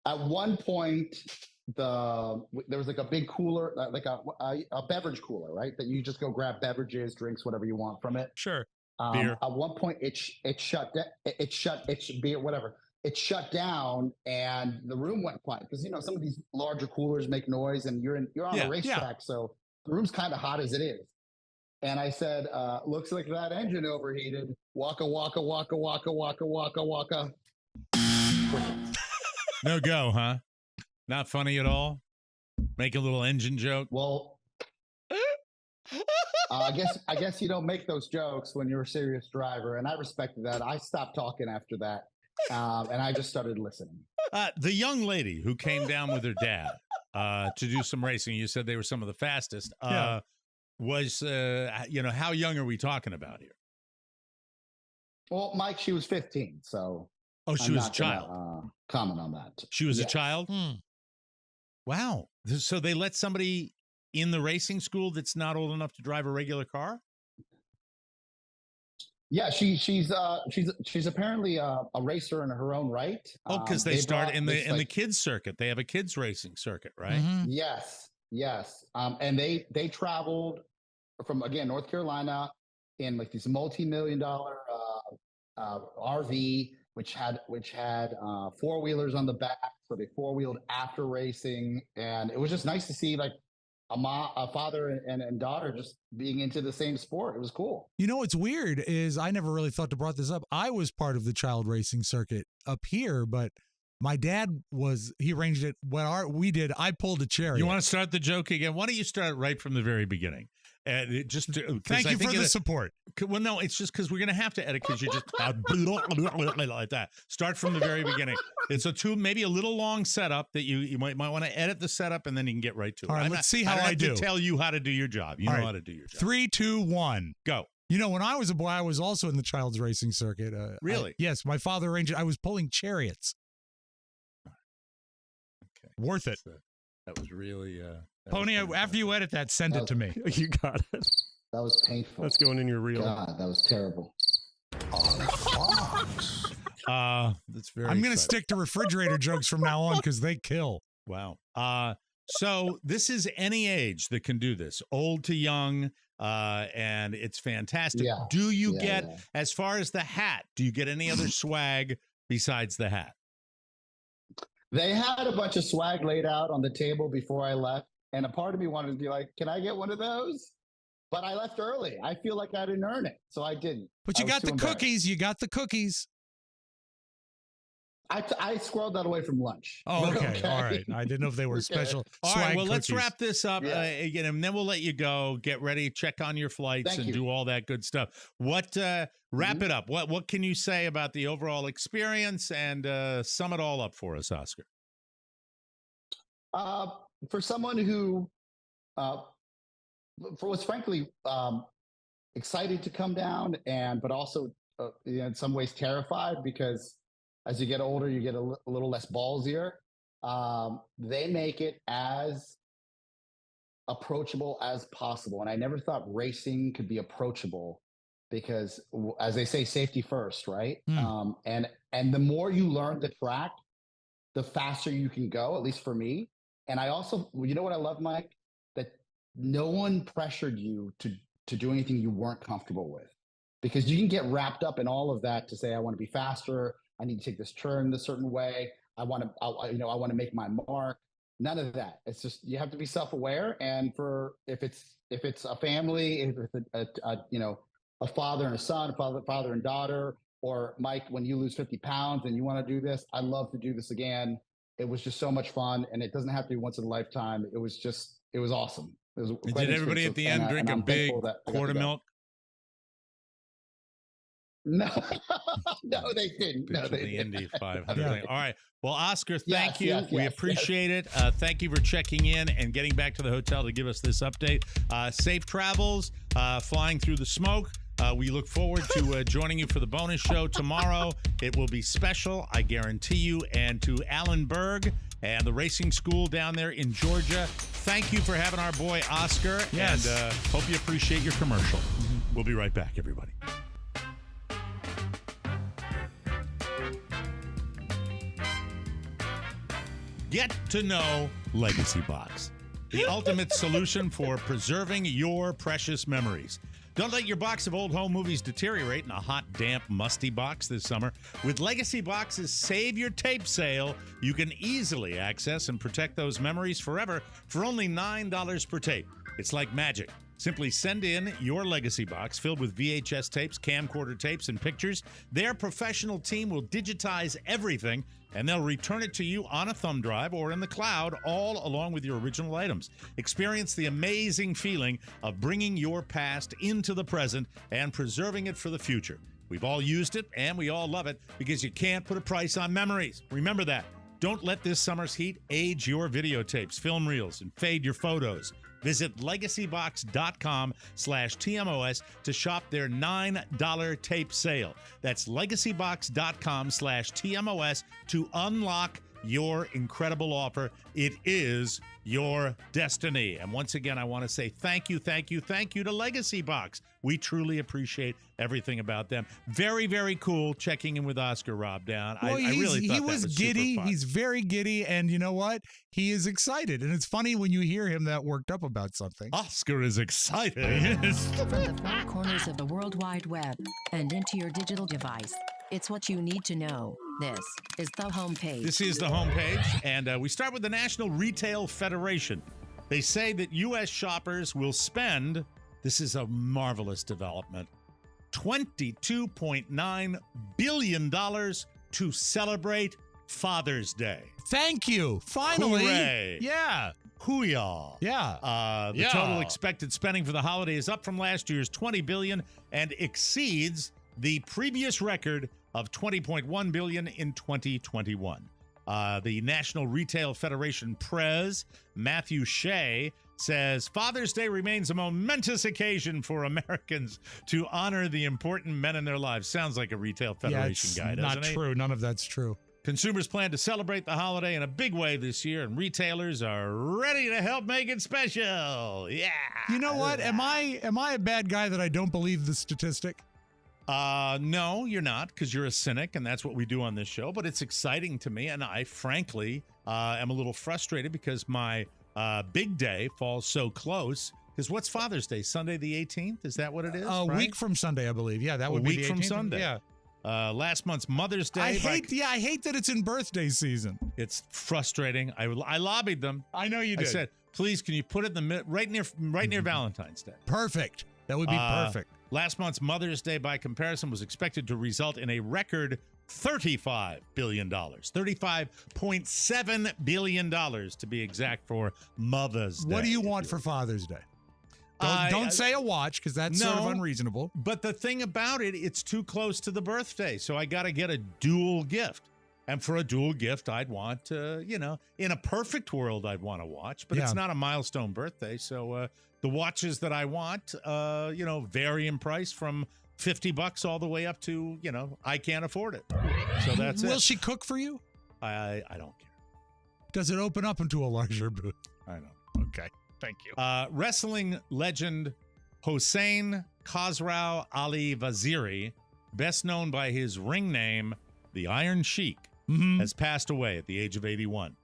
At one point, there was like a big cooler, like a beverage cooler, right? That you just go grab beverages, drinks, whatever you want from it. Sure. Beer. At one point, it shut down. It shut down, and the room went quiet because some of these larger coolers make noise, and you're on a racetrack, so the room's kind of hot as it is. And I said, "Looks like that engine overheated. Waka waka waka waka waka waka waka." No go, huh? Not funny at all? Make a little engine joke? Well, I guess you don't make those jokes when you're a serious driver, and I respected that. I stopped talking after that, and I just started listening. The young lady who came down with her dad to do some racing, you said they were some of the fastest, was, how young are we talking about here? Well, Mike, she was 15, so... Oh, she was a child. Comment on that. She was a child? Wow. So they let somebody in the racing school that's not old enough to drive a regular car? Yeah, she's apparently a racer in her own right. Oh, because they start in the kids circuit. They have a kids racing circuit, right? Mm-hmm. Yes. And they traveled from, again, North Carolina in like this multi-million-dollar RV, which had four-wheelers on the back, so they four-wheeled after racing, and it was just nice to see like a father and daughter just being into the same sport. It was cool. You know what's weird is I never really thought to brought this up. I was part of the child racing circuit up here, but my dad he arranged it. We did. I pulled a chariot. You want to start the joke again? Why don't you start right from the very beginning? Thank you for the support. Well, no, it's just because we're going to have to edit because you're just like that. Start from the very beginning. It's maybe a little long setup that you might want to edit the setup and then you can get right to it. All right, let's see how I do. I have to tell you how to do your job. You know how to do your job. 3, 2, 1, go. When I was a boy, I was also in the child's racing circuit. Really? Yes, my father arranged it. I was pulling chariots. Okay. Worth it. That was really... Pony, after you edit that, send it to me. You got it. That was painful. That's going in your reel. God, that was terrible. That's very. I'm going to stick to refrigerator jokes from now on because they kill. Wow. So this is any age that can do this, old to young, and it's fantastic. Yeah. Do you get, as far as the hat, do you get any other swag besides the hat? They had a bunch of swag laid out on the table before I left, and a part of me wanted to be like, can I get one of those? But I left early. I feel like I didn't earn it, so I didn't. But you got the cookies. You got the cookies. I squirreled that away from lunch. Oh, okay. All right. I didn't know if they were special. All right. Well, let's cookies. wrap this up again, and then we'll let you go. Get ready, check on your flights, do all that good stuff. Wrap it up. What can you say about the overall experience, and sum it all up for us, Oscar? For someone who, was frankly excited to come down, but also in some ways terrified because As you get older, you get a little less ballsier. They make it as approachable as possible. And I never thought racing could be approachable because, as they say, safety first, right? And the more you learn the track, the faster you can go, at least for me. And I also, you know what I love, Mike? That no one pressured you to do anything you weren't comfortable with, because you can get wrapped up in all of that to say, I want to be faster. I need to take this turn a certain way. I want to make my mark. None of that. It's just, you have to be self-aware. And if it's a family, if it's a father and a son, father and daughter, or Mike, when you lose 50 pounds and you want to do this, I'd love to do this again. It was just so much fun, and it doesn't have to be once in a lifetime. It was awesome. It was did everybody at the end drink a big quart of milk? No, no, they didn't. No, they the didn't. Indy 500. All right. Well, Oscar, thank you. We appreciate it. Thank you for checking in and getting back to the hotel to give us this update. Safe travels, flying through the smoke. We look forward to joining you for the bonus show tomorrow. It will be special, I guarantee you. And to Allen Berg and the racing school down there in Georgia, thank you for having our boy Oscar. Yes. And hope you appreciate your commercial. We'll be right back, everybody. Get to know Legacy Box, the ultimate solution for preserving your precious memories. Don't let your box of old home movies deteriorate in a hot, damp, musty box this summer. With Legacy Box's Save Your Tape sale, you can easily access and protect those memories forever for only $9 per tape. It's like magic. Simply send in your Legacy Box filled with VHS tapes, camcorder tapes, and pictures. Their professional team will digitize everything, and they'll return it to you on a thumb drive or in the cloud, all along with your original items. Experience the amazing feeling of bringing your past into the present and preserving it for the future. We've all used it, and we all love it, because you can't put a price on memories. Remember that. Don't let this summer's heat age your videotapes, film reels, and fade your photos. Visit legacybox.com/TMOS to shop their $9 tape sale. That's legacybox.com/TMOS to unlock your incredible offer. It is your destiny. And once again, I want to say thank you to Legacy Box. We truly appreciate everything about them. Very, very cool checking in with Oscar, Robb, down. Well, I really thought he was giddy. Super fun. He's very giddy, and you know what? He is excited. And it's funny when you hear him that worked up about something. Oscar is excited. Yes. From the four corners of the World Wide Web and into your digital device, it's what you need to know. This is the homepage. This is the homepage, and we start with the National Retail Federation. They say that U.S. shoppers will spend, this is a marvelous development, $22.9 billion to celebrate Father's Day. Thank you. Finally. Hooray. Yeah. Hoo-yah. Yeah. The total expected spending for the holiday is up from last year's $20 billion and exceeds the previous record of $20.1 billion in 2021. The National Retail Federation Pres, Matthew Shea, says Father's Day remains a momentous occasion for Americans to honor the important men in their lives. Sounds like a Retail Federation guy, doesn't it? Not true. None of that's true. Consumers plan to celebrate the holiday in a big way this year, and retailers are ready to help make it special. Yeah. You know what? Am I a bad guy that I don't believe the statistic? No, you're not, because you're a cynic, and that's what we do on this show. But it's exciting to me, and I, frankly, am a little frustrated because my big day falls so close. Because what's Father's Day? Sunday the 18th? Is that what it is? A week from Sunday, I believe. Yeah, that would be the 18th. A week from Sunday. Yeah. Last month's Mother's Day. I hate that it's in birthday season. It's frustrating. I lobbied them. I know you did. I said, please, can you put it in the right near Valentine's Day? Perfect. That would be perfect. Last month's Mother's Day, by comparison, was expected to result in a record $35 billion. $35.7 billion, to be exact, for Mother's Day. What do you want for Father's Day? Don't say a watch, because that's sort of unreasonable. But the thing about it, it's too close to the birthday, so I got to get a dual gift. And for a dual gift, I'd want, in a perfect world, I'd want a watch. But it's not a milestone birthday, so the watches that I want, vary in price from $50 all the way up to, I can't afford it. So that's Will she cook for you? I don't care. Does it open up into a larger booth? I don't. Okay. Thank you. Wrestling legend Hossein Khosrow Ali Vaziri, best known by his ring name, the Iron Sheik, has passed away at the age of 81.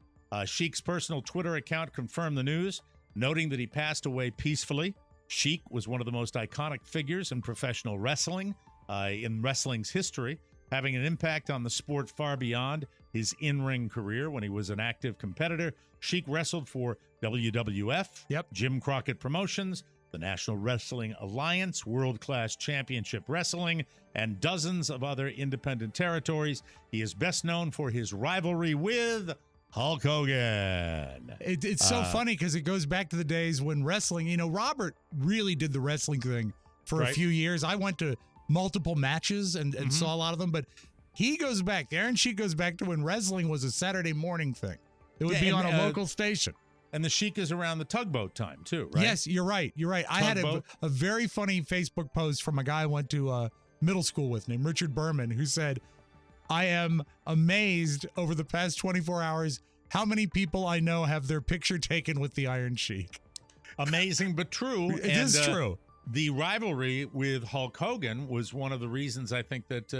Sheik's personal Twitter account confirmed the news, noting that he passed away peacefully. Sheik was one of the most iconic figures in professional wrestling, in wrestling's history, having an impact on the sport far beyond his in-ring career. When he was an active competitor, Sheik wrestled for WWF, Jim Crockett Promotions, the National Wrestling Alliance, World Class Championship Wrestling, and dozens of other independent territories. He is best known for his rivalry with Hulk Hogan. It's so funny because it goes back to the days when wrestling, Robert really did the wrestling thing for a few years. I went to multiple matches and saw a lot of them, but he goes back, Aaron Sheik goes back to when wrestling was a Saturday morning thing. It would be on a local station. And the Sheik is around the tugboat time, too, right? Yes, you're right. I had a very funny Facebook post from a guy I went to middle school with named Richard Berman, who said, I am amazed over the past 24 hours how many people I know have their picture taken with the Iron Sheik. Amazing, but true. It is true. The rivalry with Hulk Hogan was one of the reasons I think that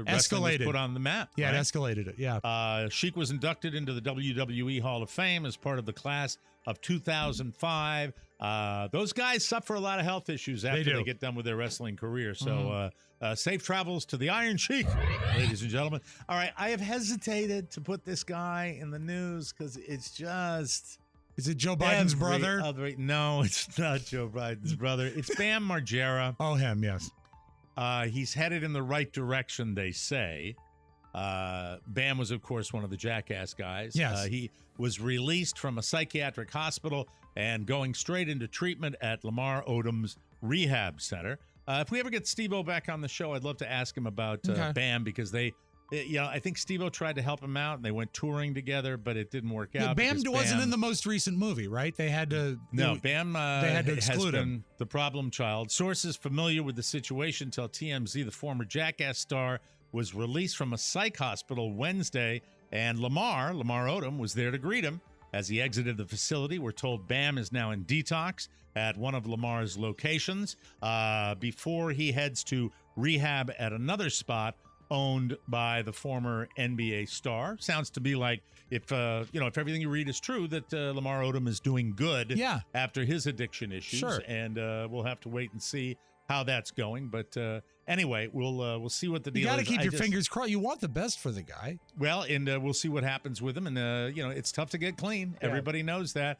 wrestling was put on the map. Yeah, right? It escalated it, yeah. Sheik was inducted into the WWE Hall of Fame as part of the class of 2005. Those guys suffer a lot of health issues after they get done with their wrestling career. So safe travels to the Iron Sheik, ladies and gentlemen. All right, I have hesitated to put this guy in the news because it's just... Is it Joe Biden's brother? No, it's not Joe Biden's brother. It's Bam Margera. Oh, him, yes. He's headed in the right direction, they say. Bam was, of course, one of the Jackass guys. Yes. He was released from a psychiatric hospital and going straight into treatment at Lamar Odom's rehab center. If we ever get Steve-O back on the show, I'd love to ask him about Bam because I think Steve-O tried to help him out, and they went touring together, but it didn't work out. Bam wasn't in the most recent movie, right? They had to... Bam they had to exclude has him. been the problem child. Sources familiar with the situation tell TMZ the former Jackass star was released from a psych hospital Wednesday, and Lamar Odom, was there to greet him. As he exited the facility, we're told Bam is now in detox at one of Lamar's locations before he heads to rehab at another spot owned by the former NBA star. Sounds to be like if everything you read is true, that Lamar Odom is doing good after his addiction issues. Sure. And we'll have to wait and see how that's going. But anyway, we'll see what the deal is. You got to keep your fingers crossed. You want the best for the guy. Well, and we'll see what happens with him. And, it's tough to get clean. Yeah. Everybody knows that.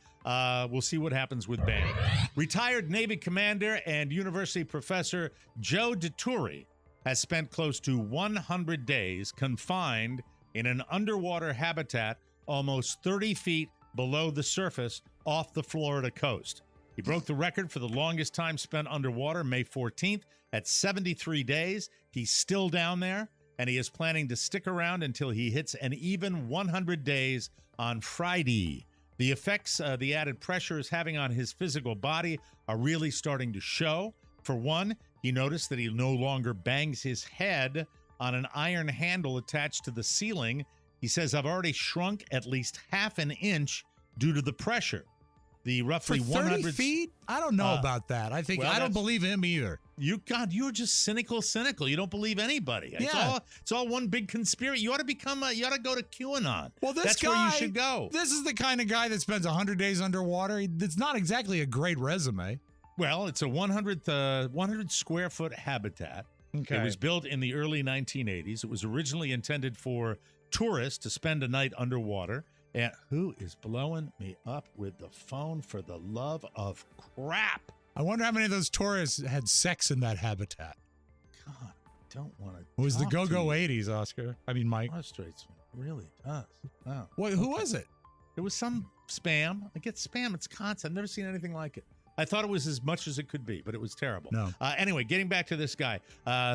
We'll see what happens with Bam. Retired Navy commander and university professor Joe DeTuri has spent close to 100 days confined in an underwater habitat almost 30 feet below the surface off the Florida coast. He broke the record for the longest time spent underwater May 14th at 73 days. He's still down there, and he is planning to stick around until he hits an even 100 days on Friday. The effects the added pressure is having on his physical body are really starting to show. For one, he noticed that he no longer bangs his head on an iron handle attached to the ceiling. He says, I've already shrunk at least half an inch due to the pressure. The roughly For 100 feet? I don't know about that. I don't believe him either. You're just cynical. You don't believe anybody. Yeah. It's all one big conspiracy. You ought to go to QAnon. Well, that's where you should go. This is the kind of guy that spends 100 days underwater. It's not exactly a great resume. Well, it's a 100 square foot habitat. Okay. It was built in the early 1980s. It was originally intended for tourists to spend a night underwater. And who is blowing me up with the phone for the love of crap? I wonder how many of those tourists had sex in that habitat. God, I don't want to. It was the go-go 80s, Oscar. I mean, Mike. Frustrates me. It really does. Wow. Wait, who was it? It was some spam. I get spam. It's constant. I've never seen anything like it. I thought it was as much as it could be, but it was terrible. No. Anyway, getting back to this guy.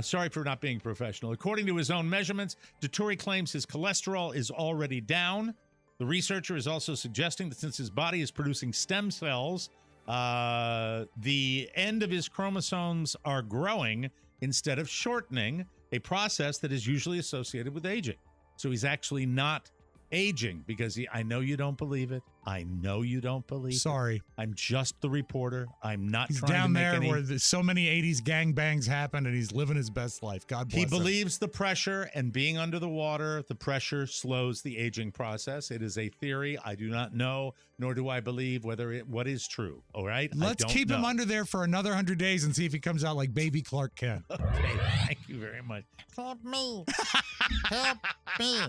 Sorry for not being professional. According to his own measurements, DeTuri claims his cholesterol is already down. The researcher is also suggesting that since his body is producing stem cells, the end of his chromosomes are growing instead of shortening. a process that is usually associated with aging. So he's actually not aging because I know you don't believe it. I know you don't believe Sorry. it. I'm just the reporter. I'm not He's trying down to make there any... where so many 80s gangbangs happened, and he's living his best life. God bless He him. believes the pressure, and being under the water, the pressure slows the aging process. It is a theory. I do not know, nor do I believe what is true. All right? Let's keep him under there for another 100 days and see if he comes out like baby Clark Kent. Okay, thank you very much. Help me. Help me.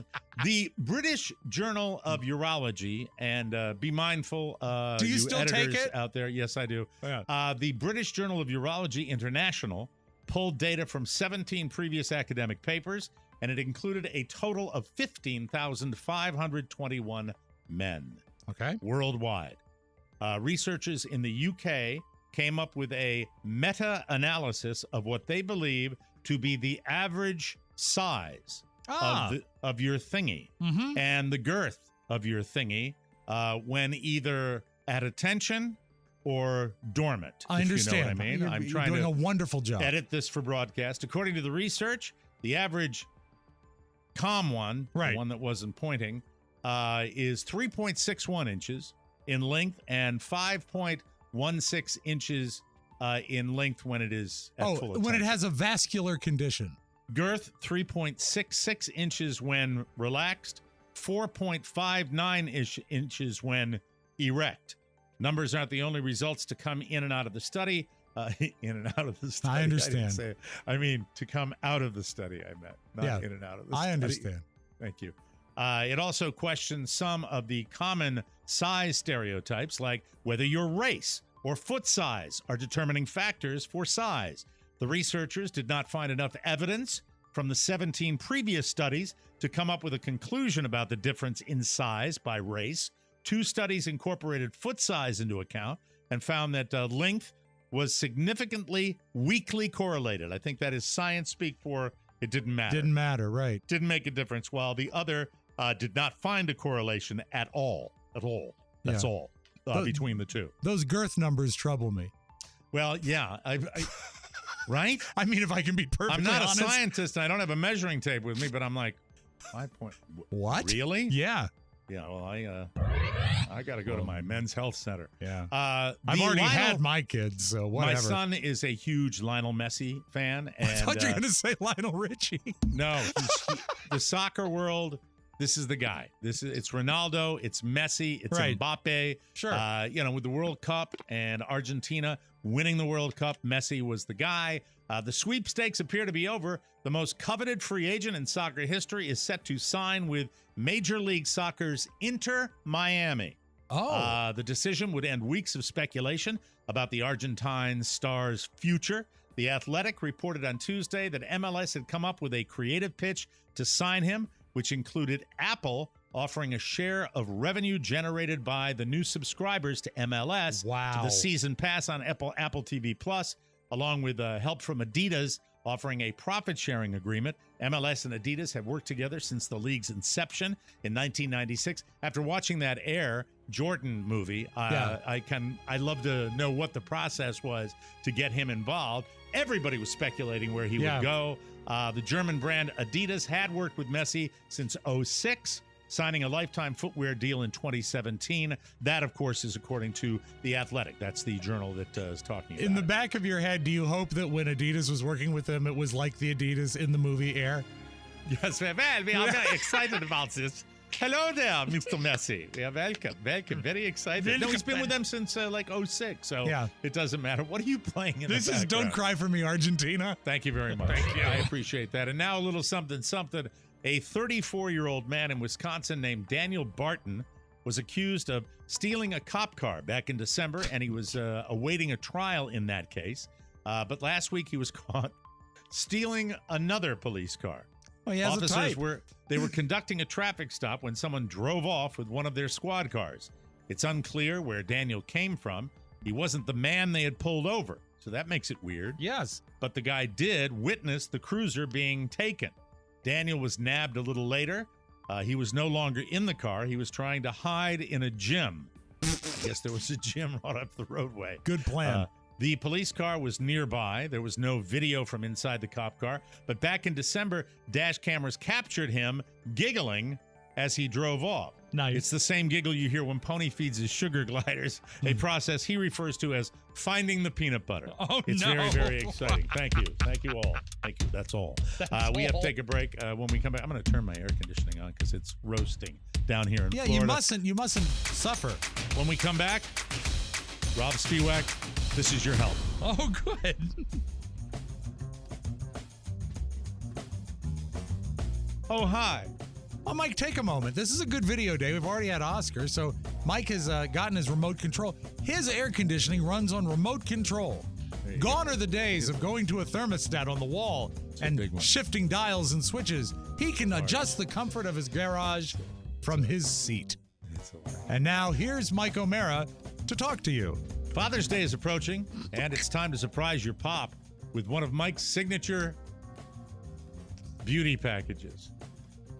The British Journal of Urology, and be mindful, do you still take editors it out there? Yes, I do. Yeah. The British Journal of Urology International pulled data from 17 previous academic papers, and it included a total of 15,521 men. Okay. Worldwide. Researchers in the UK came up with a meta-analysis of what they believe to be the average size of your thingy and the girth of your thingy when either at attention or dormant. I understand. You know what I mean? You're doing a wonderful job. Edit this for broadcast. According to the research, the average calm one, the one that wasn't pointing, is 3.61 inches in length and 5.16 inches in length when it is at full attention. When it has a vascular condition. Girth, 3.66 inches when relaxed, 4.59 inches when erect. Numbers aren't the only results to come in and out of the study. In and out of the study. I understand. I mean, to come out of the study, I meant, not in and out of the study. I understand. Thank you. It also questions some of the common size stereotypes, like whether your race or foot size are determining factors for size. The researchers did not find enough evidence from the 17 previous studies to come up with a conclusion about the difference in size by race. 2 studies incorporated foot size into account and found that length was significantly weakly correlated. I think that is science speak for it didn't matter. Didn't matter, right. Didn't make a difference, while the other did not find a correlation at all. That's all between the two. Those girth numbers trouble me. Well, yeah. Right? I mean, if I can be perfectly honest. I'm not a scientist, and I don't have a measuring tape with me, but I'm like, 5 point. What? Really? Yeah. Yeah, well, I got to go to my men's health center. Yeah. I've already had my kids, so whatever. My son is a huge Lionel Messi fan. And, I thought you were going to say Lionel Richie. No. The soccer world, this is the guy. It's Ronaldo, it's Messi, it's Mbappe. Sure. With the World Cup and Argentina winning the World Cup, Messi was the guy. The sweepstakes appear to be over. The most coveted free agent in soccer history is set to sign with Major League Soccer's Inter Miami. The decision would end weeks of speculation about the Argentine star's future. The Athletic reported on Tuesday that MLS had come up with a creative pitch to sign him, which included Apple offering a share of revenue generated by the new subscribers to MLS to the season pass on Apple TV Plus, along with help from Adidas offering a profit-sharing agreement. MLS and Adidas have worked together since the league's inception in 1996. After watching that Air Jordan movie, I love to know what the process was to get him involved. Everybody was speculating where he would go. The German brand Adidas had worked with Messi since 2006, signing a lifetime footwear deal in 2017. That, of course, is according to The Athletic. That's the journal that is talking about In the back of your head, do you hope that when Adidas was working with them, it was like the Adidas in the movie Air? Yes, well, we are very excited about this. Hello there, Mr. Messi. We are welcome. Very excited. No, he's been with them since 2006, so it doesn't matter. What are you playing in this the is Don't Cry for Me, Argentina. Thank you very much. Thank you. I appreciate that. And now a little something. A 34-year-old man in Wisconsin named Daniel Barton was accused of stealing a cop car back in December, and he was awaiting a trial in that case. But last week he was caught stealing another police car. Well, he has Officers a type. were conducting a traffic stop when someone drove off with one of their squad cars. It's unclear where Daniel came from. He wasn't the man they had pulled over, so that makes it weird. Yes. But the guy did witness the cruiser being taken. Daniel was nabbed a little later. He was no longer in the car. He was trying to hide in a gym. I guess there was a gym right up the roadway. Good plan. The police car was nearby. There was no video from inside the cop car. But back in December, dash cameras captured him giggling as he drove off. Nice. It's the same giggle you hear when Pony feeds his sugar gliders, a process he refers to as finding the peanut butter. Oh, it's very, very exciting. Thank you. Thank you all. Thank you. That's all. We have to take a break. When we come back, I'm going to turn my air conditioning on because it's roasting down here in Florida. You mustn't suffer. When we come back, Rob Spiewak, this is your help. Oh, good. Oh, hi. Oh, Mike, take a moment. This is a good video day. We've already had Oscar, so Mike has gotten his remote control. His air conditioning runs on remote control. Gone are the days of going to a thermostat on the wall and shifting dials and switches. He can adjust the comfort of his garage from his seat. And now here's Mike O'Mara to talk to you. Father's Day is approaching, and it's time to surprise your pop with one of Mike's signature beauty packages.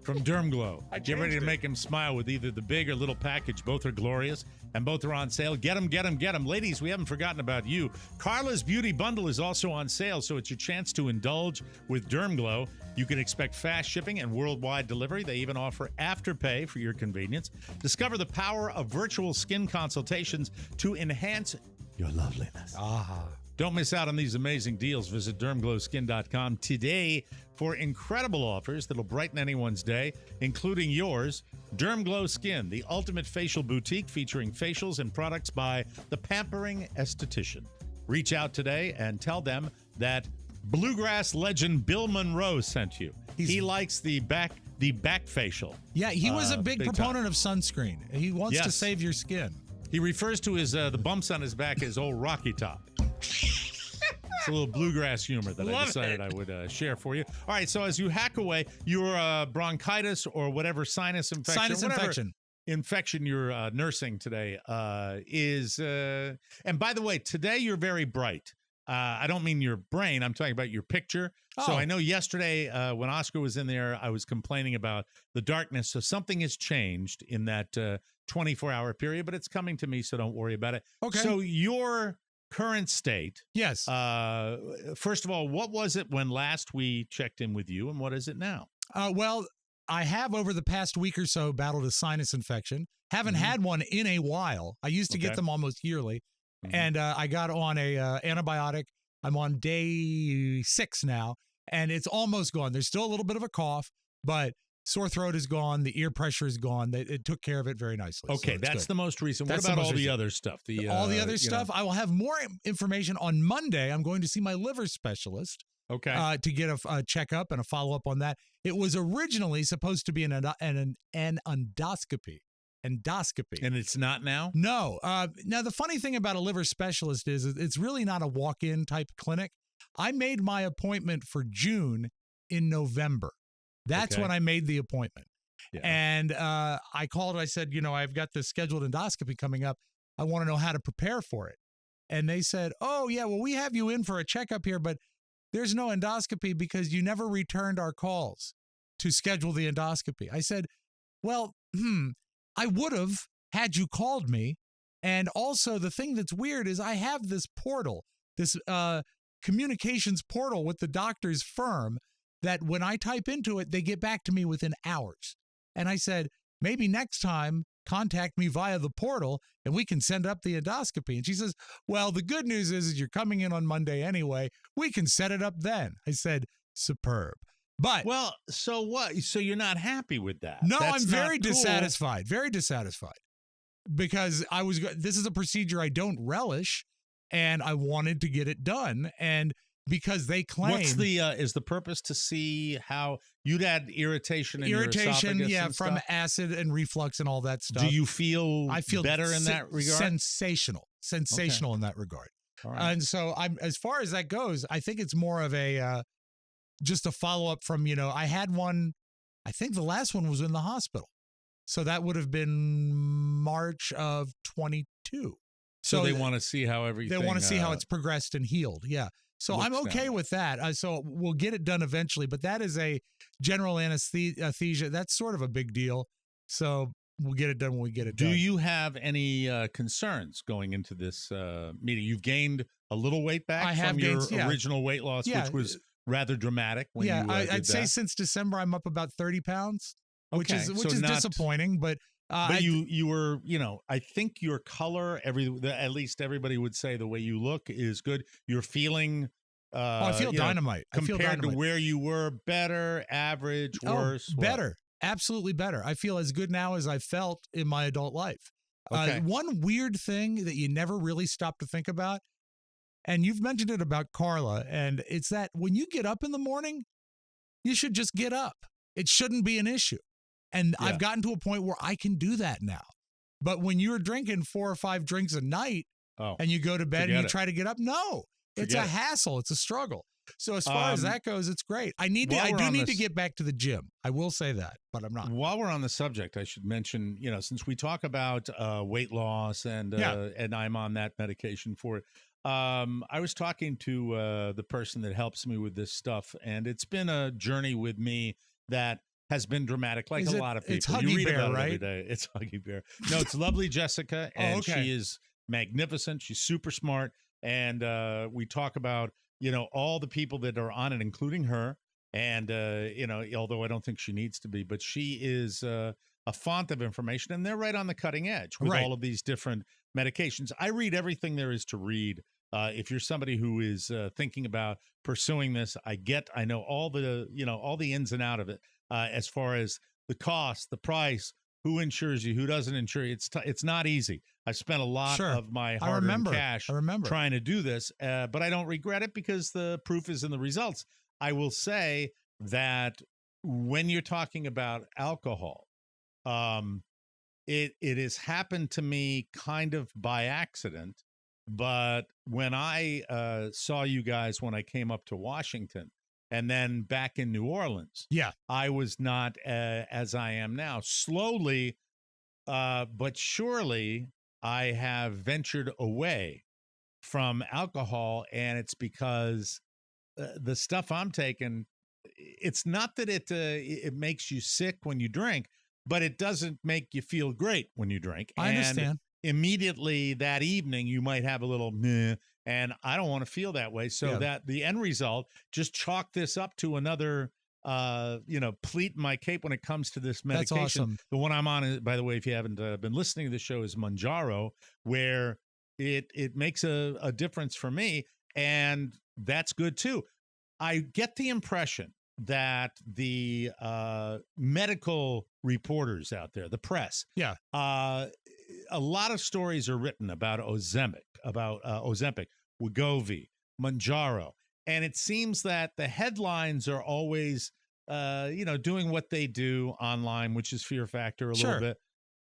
From Dermglow. Get ready to make him smile with either the big or little package. Both are glorious, and both are on sale. Get them, get them, get them. Ladies, we haven't forgotten about you. Carla's Beauty Bundle is also on sale, so it's your chance to indulge with Dermglow. You can expect fast shipping and worldwide delivery. They even offer Afterpay for your convenience. Discover the power of virtual skin consultations to enhance your loveliness. Don't miss out on these amazing deals. Visit DermglowSkin.com today for incredible offers that'll brighten anyone's day, including yours. Dermglow Skin, the ultimate facial boutique featuring facials and products by the pampering esthetician. Reach out today and tell them that bluegrass legend Bill Monroe sent you. He likes the back facial. Yeah, he was a big proponent of sunscreen. He wants to save your skin. He refers to his the bumps on his back as old Rocky Top. It's a little bluegrass humor that I decided I would share for you. All right, so as you hack away, your bronchitis or whatever sinus infection you're nursing today is... and by the way, today you're very bright. I don't mean your brain. I'm talking about your picture. Oh. So I know yesterday when Oscar was in there, I was complaining about the darkness. So something has changed in that 24-hour period, but it's coming to me, so don't worry about it. Okay. So your current state. Yes. First of all, what was it when last we checked in with you, and what is it now? Well, I have over the past week or so battled a sinus infection. Haven't had one in a while. I used to get them almost yearly. And I got on a antibiotic. I'm on day 6 now, and it's almost gone. There's still a little bit of a cough, but sore throat is gone. The ear pressure is gone. It took care of it very nicely. Okay, so that's the most recent. What about all the other stuff? All the other stuff? I will have more information on Monday. I'm going to see my liver specialist. Okay. To get a checkup and a follow-up on that. It was originally supposed to be an endoscopy. And it's not now? No. Now, the funny thing about a liver specialist is it's really not a walk-in type clinic. I made my appointment for June in November. That's when I made the appointment. Yeah. And I called. I said, I've got this scheduled endoscopy coming up. I want to know how to prepare for it. And they said, oh, yeah, well, we have you in for a checkup here, but there's no endoscopy because you never returned our calls to schedule the endoscopy. I said, well, I would have had you called me. And also the thing that's weird is I have this portal, this communications portal with the doctor's firm that when I type into it, they get back to me within hours. And I said, maybe next time contact me via the portal and we can send up the endoscopy. And she says, well, the good news is you're coming in on Monday anyway. We can set it up then. I said, superb. But well, so what? So you're not happy with that? No, I'm very dissatisfied. Very dissatisfied because this is a procedure I don't relish, and I wanted to get it done. And because they claim, what's is the purpose to see how you'd had irritation in your esophagus? Yeah, and from stuff? acid and reflux and all that stuff. Do you feel? I feel better in that regard. Sensational in that regard. All right. And so I'm as far as that goes, I think it's more of a. Just a follow-up from, I had one, I think the last one was in the hospital. So that would have been March of 22. So they want to see how everything... They want to see how it's progressed and healed, yeah. So I'm okay with that. So we'll get it done eventually, but that is a general anesthesia. That's sort of a big deal. So we'll get it done when we get it done. Do you have any concerns going into this meeting? You've gained a little weight back from your original weight loss, which was rather dramatic. When you, I'd say since December I'm up about 30 pounds, which is disappointing. But you were, I think your color, at least everybody would say the way you look is good. You're feeling. I feel dynamite. Compared to where you were, better, average, worse? Better. Absolutely better. I feel as good now as I felt in my adult life. Okay. One weird thing that you never really stop to think about, and you've mentioned it about Carla, and it's that when you get up in the morning, you should just get up. It shouldn't be an issue. And I've gotten to a point where I can do that now. But when you're drinking 4 or 5 drinks a night and you go to bed and you try to get up, it's a hassle. It's a struggle. So as far as that goes, it's great. I do need to get back to the gym. I will say that, but I'm not. While we're on the subject, I should mention, since we talk about weight loss and I'm on that medication for it. I was talking to the person that helps me with this stuff, and it's been a journey with me that has been dramatic, like a lot of people. It's Huggy you read Bear, about it right? every day. It's Huggy Bear. No, it's lovely Jessica, and she is magnificent. She's super smart, and we talk about all the people that are on it, including her. And although I don't think she needs to be, but she is a font of information, and they're right on the cutting edge with all of these different medications. I read everything there is to read. If you're somebody who is thinking about pursuing this, I know all the ins and out of it, as far as the cost, the price, who insures you, who doesn't insure you. It's not easy. I've spent a lot of my hard-earned cash trying to do this, but I don't regret it because the proof is in the results. I will say that when you're talking about alcohol, it has happened to me kind of by accident. But when I saw you guys when I came up to Washington and then back in New Orleans, I was not as I am now. Slowly, but surely, I have ventured away from alcohol, and it's because the stuff I'm taking, it's not that it makes you sick when you drink, but it doesn't make you feel great when you drink. I understand. Immediately that evening, you might have a little meh, and I don't want to feel that way. So that the end result, just chalk this up to another, pleat in my cape when it comes to this medication. That's awesome. The one I'm on, by the way, if you haven't been listening to the show, is Mounjaro, where it makes a difference for me, and that's good too. I get the impression that the medical reporters out there, the press, a lot of stories are written about Ozempic, Wegovy, Mounjaro, and it seems that the headlines are always, doing what they do online, which is fear factor a little bit.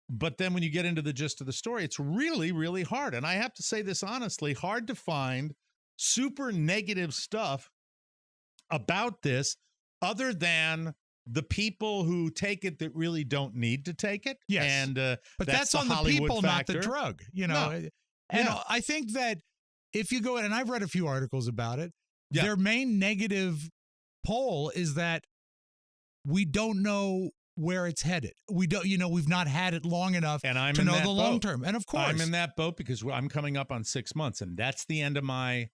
But then when you get into the gist of the story, it's really, really hard. And I have to say this honestly, hard to find super negative stuff about this other than the people who take it that really don't need to take it. Yes. And but that's on the people, factor. not the drug. And I think that if you go in, and I've read a few articles about it, their main negative poll is that we don't know where it's headed. We don't, we've not had it long enough to know the long term. And of course, I'm in that boat because I'm coming up on 6 months, and that's the end of my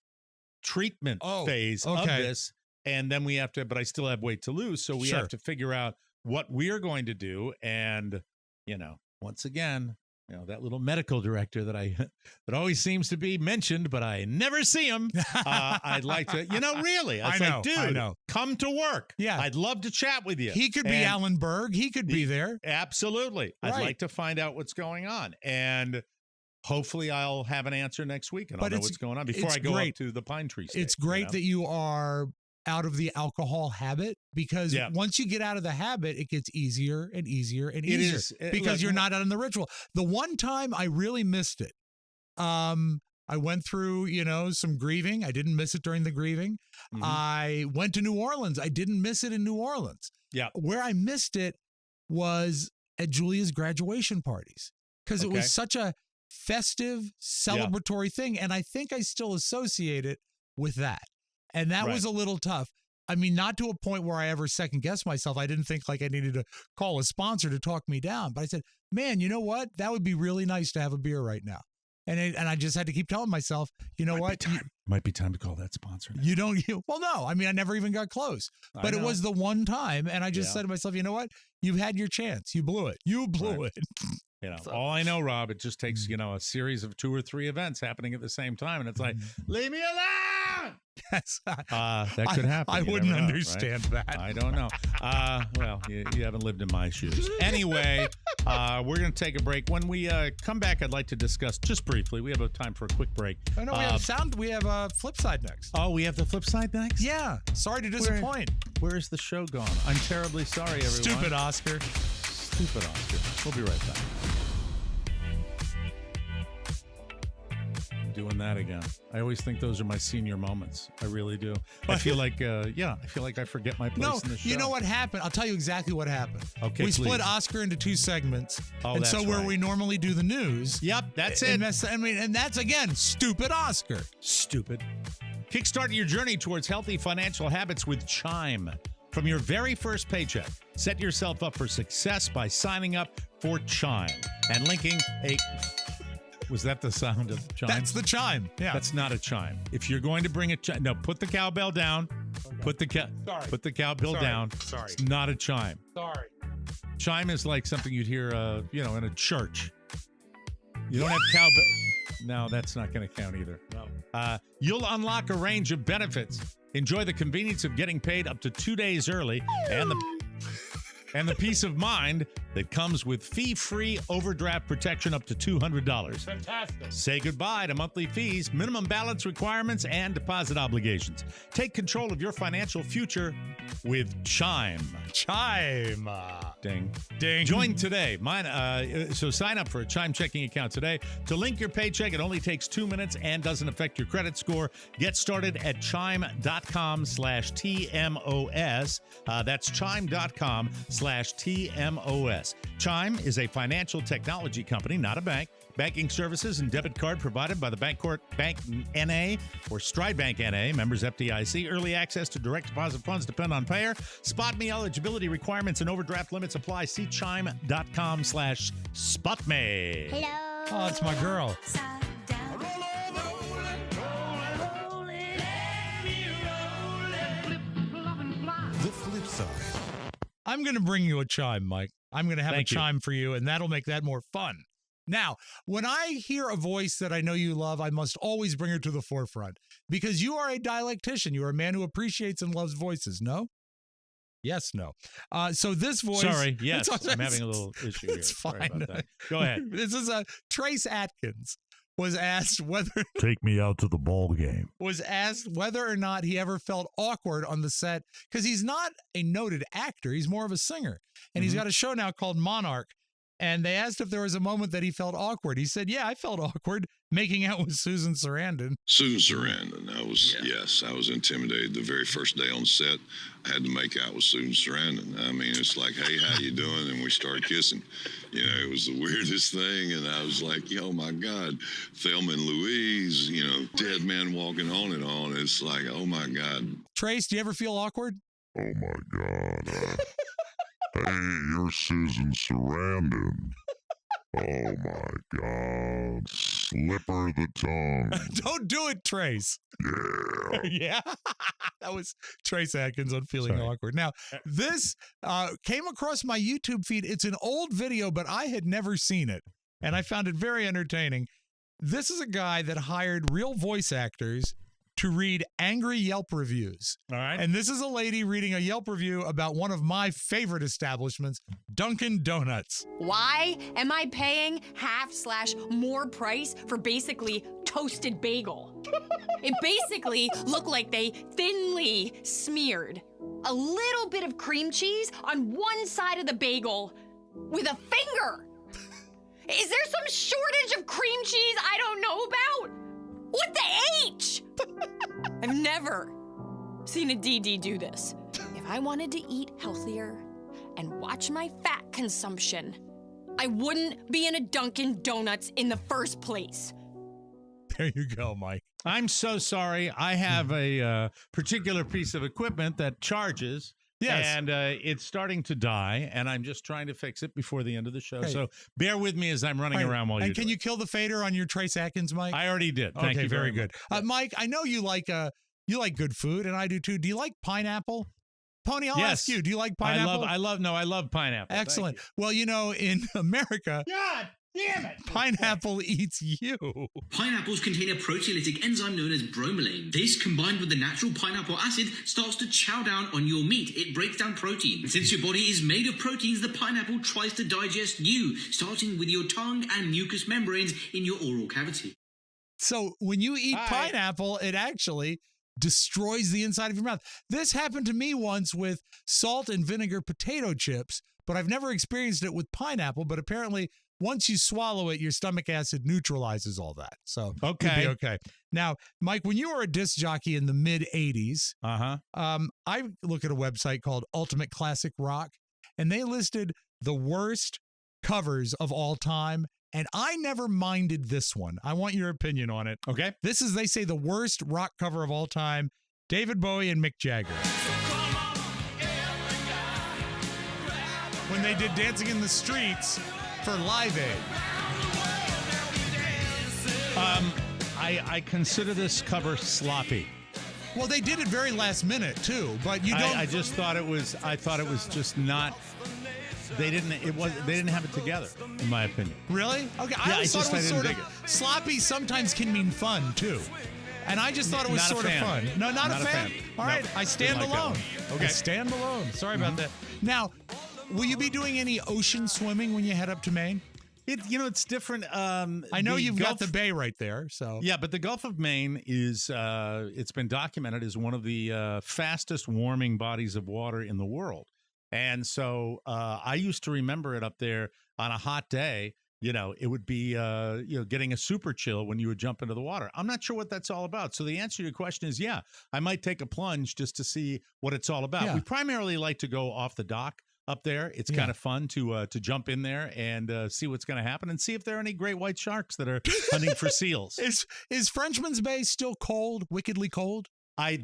treatment phase of this. And then we have to, but I still have weight to lose. So we have to figure out what we're going to do. And, once again, that little medical director that that always seems to be mentioned, but I never see him. I'd like to, really. I know, like, dude, come to work. Yeah. I'd love to chat with you. He could be Allen Berg. He could be there. Absolutely. I'd like to find out what's going on. And hopefully I'll have an answer next week and I'll know what's going on before I go up to the Pine Tree State. It's great that you are out of the alcohol habit, because once you get out of the habit, it gets easier and easier and easier because you're not on the ritual. The one time I really missed it, I went through, some grieving. I didn't miss it during the grieving. Mm-hmm. I went to New Orleans. I didn't miss it in New Orleans. Yeah. Where I missed it was at Julia's graduation parties, because it was such a festive, celebratory thing. And I think I still associate it with that. And that was a little tough. I mean, not to a point where I ever second guessed myself. I didn't think like I needed to call a sponsor to talk me down. But I said, man, you know what? That would be really nice to have a beer right now. And I just had to keep telling myself, you know what? Might be time to call that sponsor now. Well, no. I mean, I never even got close. But it was the one time, and I just said to myself, you know what? You've had your chance. You blew it. You blew it. All I know, Rob, it just takes, a series of 2 or 3 events happening at the same time. And it's like, leave me alone. Yes. That could happen. I wouldn't understand that. I don't know. Well, you haven't lived in my shoes. Anyway, we're going to take a break. When we come back, I'd like to discuss just briefly. We have time for a quick break. Oh, no, we have sound. We have a flip side next. Oh, we have the flip side next? Yeah. Sorry to disappoint. Where's the show gone? I'm terribly sorry, everyone. Stupid Oscar. Stupid Oscar. We'll be right back. Doing that again. I always think those are my senior moments. I really do. I feel like, I feel like I forget my place in the show. You know what happened? I'll tell you exactly what happened. Okay, we split Oscar into 2 segments. Oh, and so where we normally do the news. Yep, that's it. And that's, again, stupid Oscar. Stupid. Kickstart your journey towards healthy financial habits with Chime. From your very first paycheck, set yourself up for success by signing up for Chime and linking a... Was that the sound of chime? That's the chime. Yeah. That's not a chime. If you're going to bring a chime, no, put the cowbell down. Okay. Put the cowbell down. Sorry. It's not a chime. Sorry. Chime is like something you'd hear, in a church. You don't have cowbell. No, that's not going to count either. No. You'll unlock a range of benefits. Enjoy the convenience of getting paid up to 2 days early and the peace of mind that comes with fee-free overdraft protection up to $200. Fantastic. Say goodbye to monthly fees, minimum balance requirements, and deposit obligations. Take control of your financial future with Chime. Chime. Ding. Ding. Join today. So sign up for a Chime checking account today. To link your paycheck, it only takes 2 minutes and doesn't affect your credit score. Get started at chime.com/TMOS. That's chime.com/TMOS. Chime is a financial technology company, not a bank. Banking services and debit card provided by the Bancorp Bank NA or Stride Bank NA, members FDIC. Early access to direct deposit funds depend on payer. Spot me eligibility requirements and overdraft limits apply. See chime.com/spotme. Hello. Oh, it's my girl. The flip side. I'm going to bring you a chime, Mike. I'm going to have a chime for you, and that'll make that more fun. Now, when I hear a voice that I know you love, I must always bring her to the forefront because you are a dialectician. You are a man who appreciates and loves voices. No? Yes, no. So this voice... Sorry, yes. I'm having a little issue here. It's fine. Sorry about that. Go ahead. This is Trace Atkins was asked whether... Take me out to the ball game. Was asked whether or not he ever felt awkward on the set because he's not a noted actor. He's more of a singer. And he's got a show now called Monarch. And they asked if there was a moment that he felt awkward. He said, yeah, I felt awkward making out with Susan Sarandon. Susan Sarandon. I was intimidated the very first day on set. I had to make out with Susan Sarandon. I mean, it's like, hey, how you doing? And we started kissing. It was the weirdest thing. And I was like, oh, my God. Thelma and Louise, dead man walking on and on. It's like, oh, my God. Trace, do you ever feel awkward? Oh, my God. Hey, you're Susan Sarandon. Oh, my God. Slipper the tongue. Don't do it, Trace. Yeah. Yeah. That was Trace Atkins on Feeling Awkward. Now, this came across my YouTube feed. It's an old video, but I had never seen it, and I found it very entertaining. This is a guy that hired real voice actors to read angry Yelp reviews. All right. And this is a lady reading a Yelp review about one of my favorite establishments, Dunkin' Donuts. Why am I paying half/more price for basically toasted bagel? It basically looked like they thinly smeared a little bit of cream cheese on one side of the bagel with a finger. Is there some shortage of cream cheese I don't know about? What the H? I've never seen a DD do this. If I wanted to eat healthier and watch my fat consumption, I wouldn't be in a Dunkin' Donuts in the first place. There you go, Mike. I'm so sorry. I have a particular piece of equipment that charges Yes. And it's starting to die, and I'm just trying to fix it before the end of the show. So bear with me as I'm running around while and can you kill the fader on your Trace Atkins, Mike? I already did. Thank you very good. much. Mike, I know you like good food, and I do too. Do you like pineapple? Pony, I'll ask you. Do you like pineapple? I love pineapple. Excellent. Well, in America, God damn it, pineapple eats you. Pineapples contain a proteolytic enzyme known as bromelain. This, combined with the natural pineapple acid, starts to chow down on your meat. It breaks down protein. And since your body is made of proteins, the pineapple tries to digest you, starting with your tongue and mucous membranes in your oral cavity. So when you eat pineapple, it actually destroys the inside of your mouth. This happened to me once with salt and vinegar potato chips, but I've never experienced it with pineapple. But apparently, once you swallow it, your stomach acid neutralizes all that. So it'll be okay. Now, Mike, when you were a disc jockey in the mid 80s, I look at a website called Ultimate Classic Rock, and they listed the worst covers of all time. And I never minded this one. I want your opinion on it. Okay. This is, they say, the worst rock cover of all time. David Bowie and Mick Jagger. When they did Dancing in the Streets for Live Aid. I consider this cover sloppy. Well, they did it very last minute too, but you don't. I just thought it was. I thought it was just not. They didn't have it together, in my opinion. Really? Okay. I always thought it was sort of sloppy. Sometimes can mean fun too, and I just thought it was sort of fun. No, not a fan. All right, I stand alone. Okay, I stand alone. Sorry about that. Now, will you be doing any ocean swimming when you head up to Maine? It's different. I know you've got the bay right there, so yeah. But the Gulf of Maine is it's been documented as one of the fastest warming bodies of water in the world. And so I used to remember it up there on a hot day. It would be getting a super chill when you would jump into the water. I'm not sure what that's all about. So the answer to your question is, yeah, I might take a plunge just to see what it's all about. Yeah. We primarily like to go off the dock up there. It's kind of fun to jump in there and see what's going to happen and see if there are any great white sharks that are hunting for seals. Is Frenchman's Bay still cold, wickedly cold? I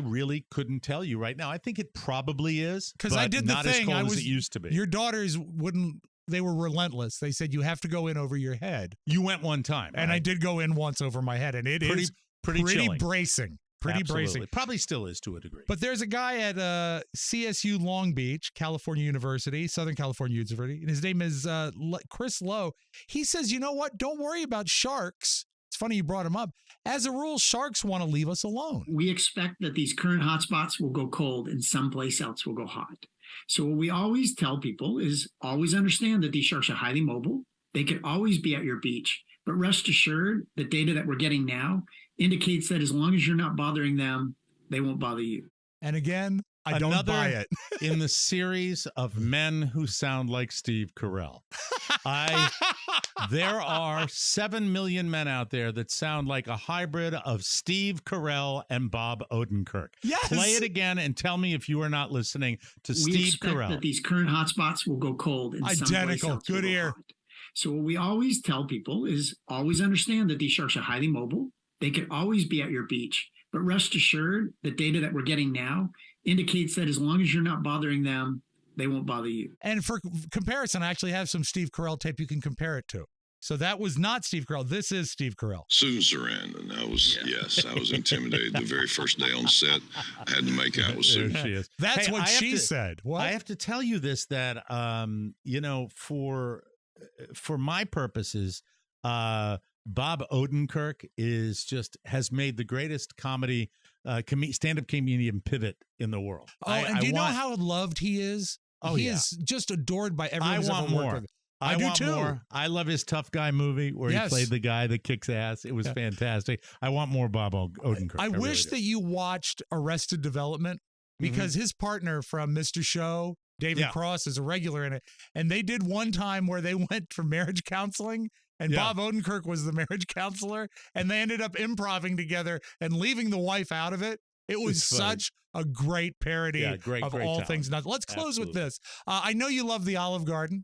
really couldn't tell you right now. I think it probably is, because I did the not thing. as cold as it used to be. Your daughters wouldn't. They were relentless. They said you have to go in over your head. You went one time, and right? I did go in once over my head, and it is pretty bracing. Pretty bracing. Probably still is to a degree. But there's a guy at CSU Long Beach, California University, Southern California University, and his name is Chris Lowe. He says, you know what? Don't worry about sharks. It's funny you brought him up. As a rule, sharks want to leave us alone. We expect that these current hotspots will go cold and someplace else will go hot. So what we always tell people is always understand that these sharks are highly mobile. They can always be at your beach. But rest assured, the data that we're getting now indicates that as long as you're not bothering them, they won't bother you. And again, I don't buy it. In the series of men who sound like Steve Carell. There are 7 million men out there that sound like a hybrid of Steve Carell and Bob Odenkirk. Yes. Play it again and tell me if you are not listening to Steve Carell. We expect that these current hotspots will go cold and someplace else Good will go ear. hot. So what we always tell people is always understand that these sharks are highly mobile. They can always be at your beach. But rest assured, the data that we're getting now indicates that as long as you're not bothering them, they won't bother you. And for comparison, I actually have some Steve Carell tape you can compare it to. So that was not Steve Carell. This is Steve Carell. Susan Sarandon. I was intimidated the very first day on set. I had to make out with Susan. There she is. That's what she said. What? I have to tell you this, that, for my purposes, Bob Odenkirk has made the greatest comedy stand-up comedian pivot in the world. Do you know how loved he is? He is just adored by everyone. I want more. I do too. More. I love his Tough Guy movie where he played the guy that kicks ass. It was fantastic. I want more Bob Odenkirk. I wish that you watched Arrested Development, because his partner from Mr. Show, David Cross, is a regular in it. And they did one time where they went for marriage counseling, and Bob Odenkirk was the marriage counselor, and they ended up improvising together and leaving the wife out of it. It was such a great parody of all talent. things. Now, let's close with this. I know you love the Olive Garden.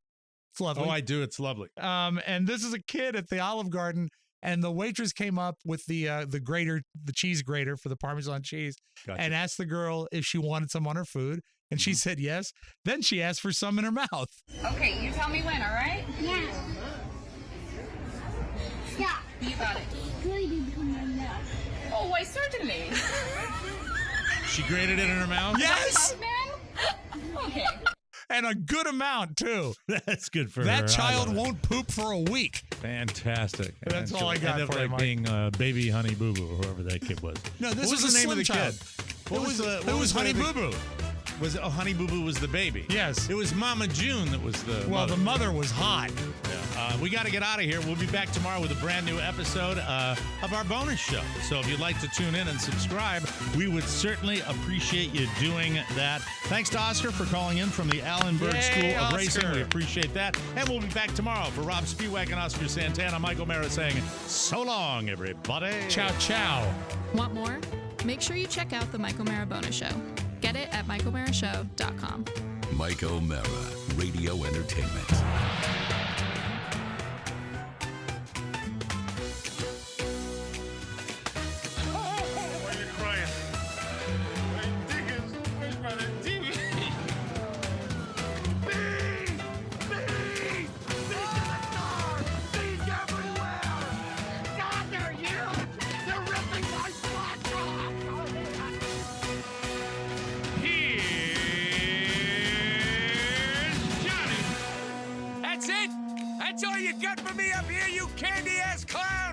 It's lovely. Oh, I do. It's lovely. And this is a kid at the Olive Garden, and the waitress came up with the grater, the cheese grater for the Parmesan cheese, and asked the girl if she wanted some on her food. And she said yes. Then she asked for some in her mouth. Okay, you tell me when, all right? Yeah. Stop. You got it. Oh, why certainly. She grated it in her mouth? Yes! Okay. And a good amount, too. That's good for her. That child won't poop for a week. Fantastic. That's all I got for you, Mike. Being Baby Honey Boo Boo, or whoever that kid was. No, this was was the a name of the slim child. kid? What was Honey Boo Boo. Was it, Honey Boo Boo was the baby? Yes. It was Mama June that was the Well, mother. the mother was hot. Yeah. We got to get out of here. We'll be back tomorrow with a brand new episode of our bonus show. So if you'd like to tune in and subscribe, we would certainly appreciate you doing that. Thanks to Oscar for calling in from the Allen Berg School of Racing. We appreciate that. And we'll be back tomorrow for Rob Spiewak and Oscar Santana. Mike O'Mara saying, so long, everybody. Ciao, ciao. Want more? Make sure you check out the Mike O'Mara bonus show. Get it at MikeO'MaraShow.com. Mike O'Mara, Radio Entertainment. Why are you crying? My dick is pushed by the TV. Bees! Bees! Bees in the car! Bees everywhere! God, they're huge! They're ripping my spots off! That's it? That's all you got for me up here, you candy-ass clown?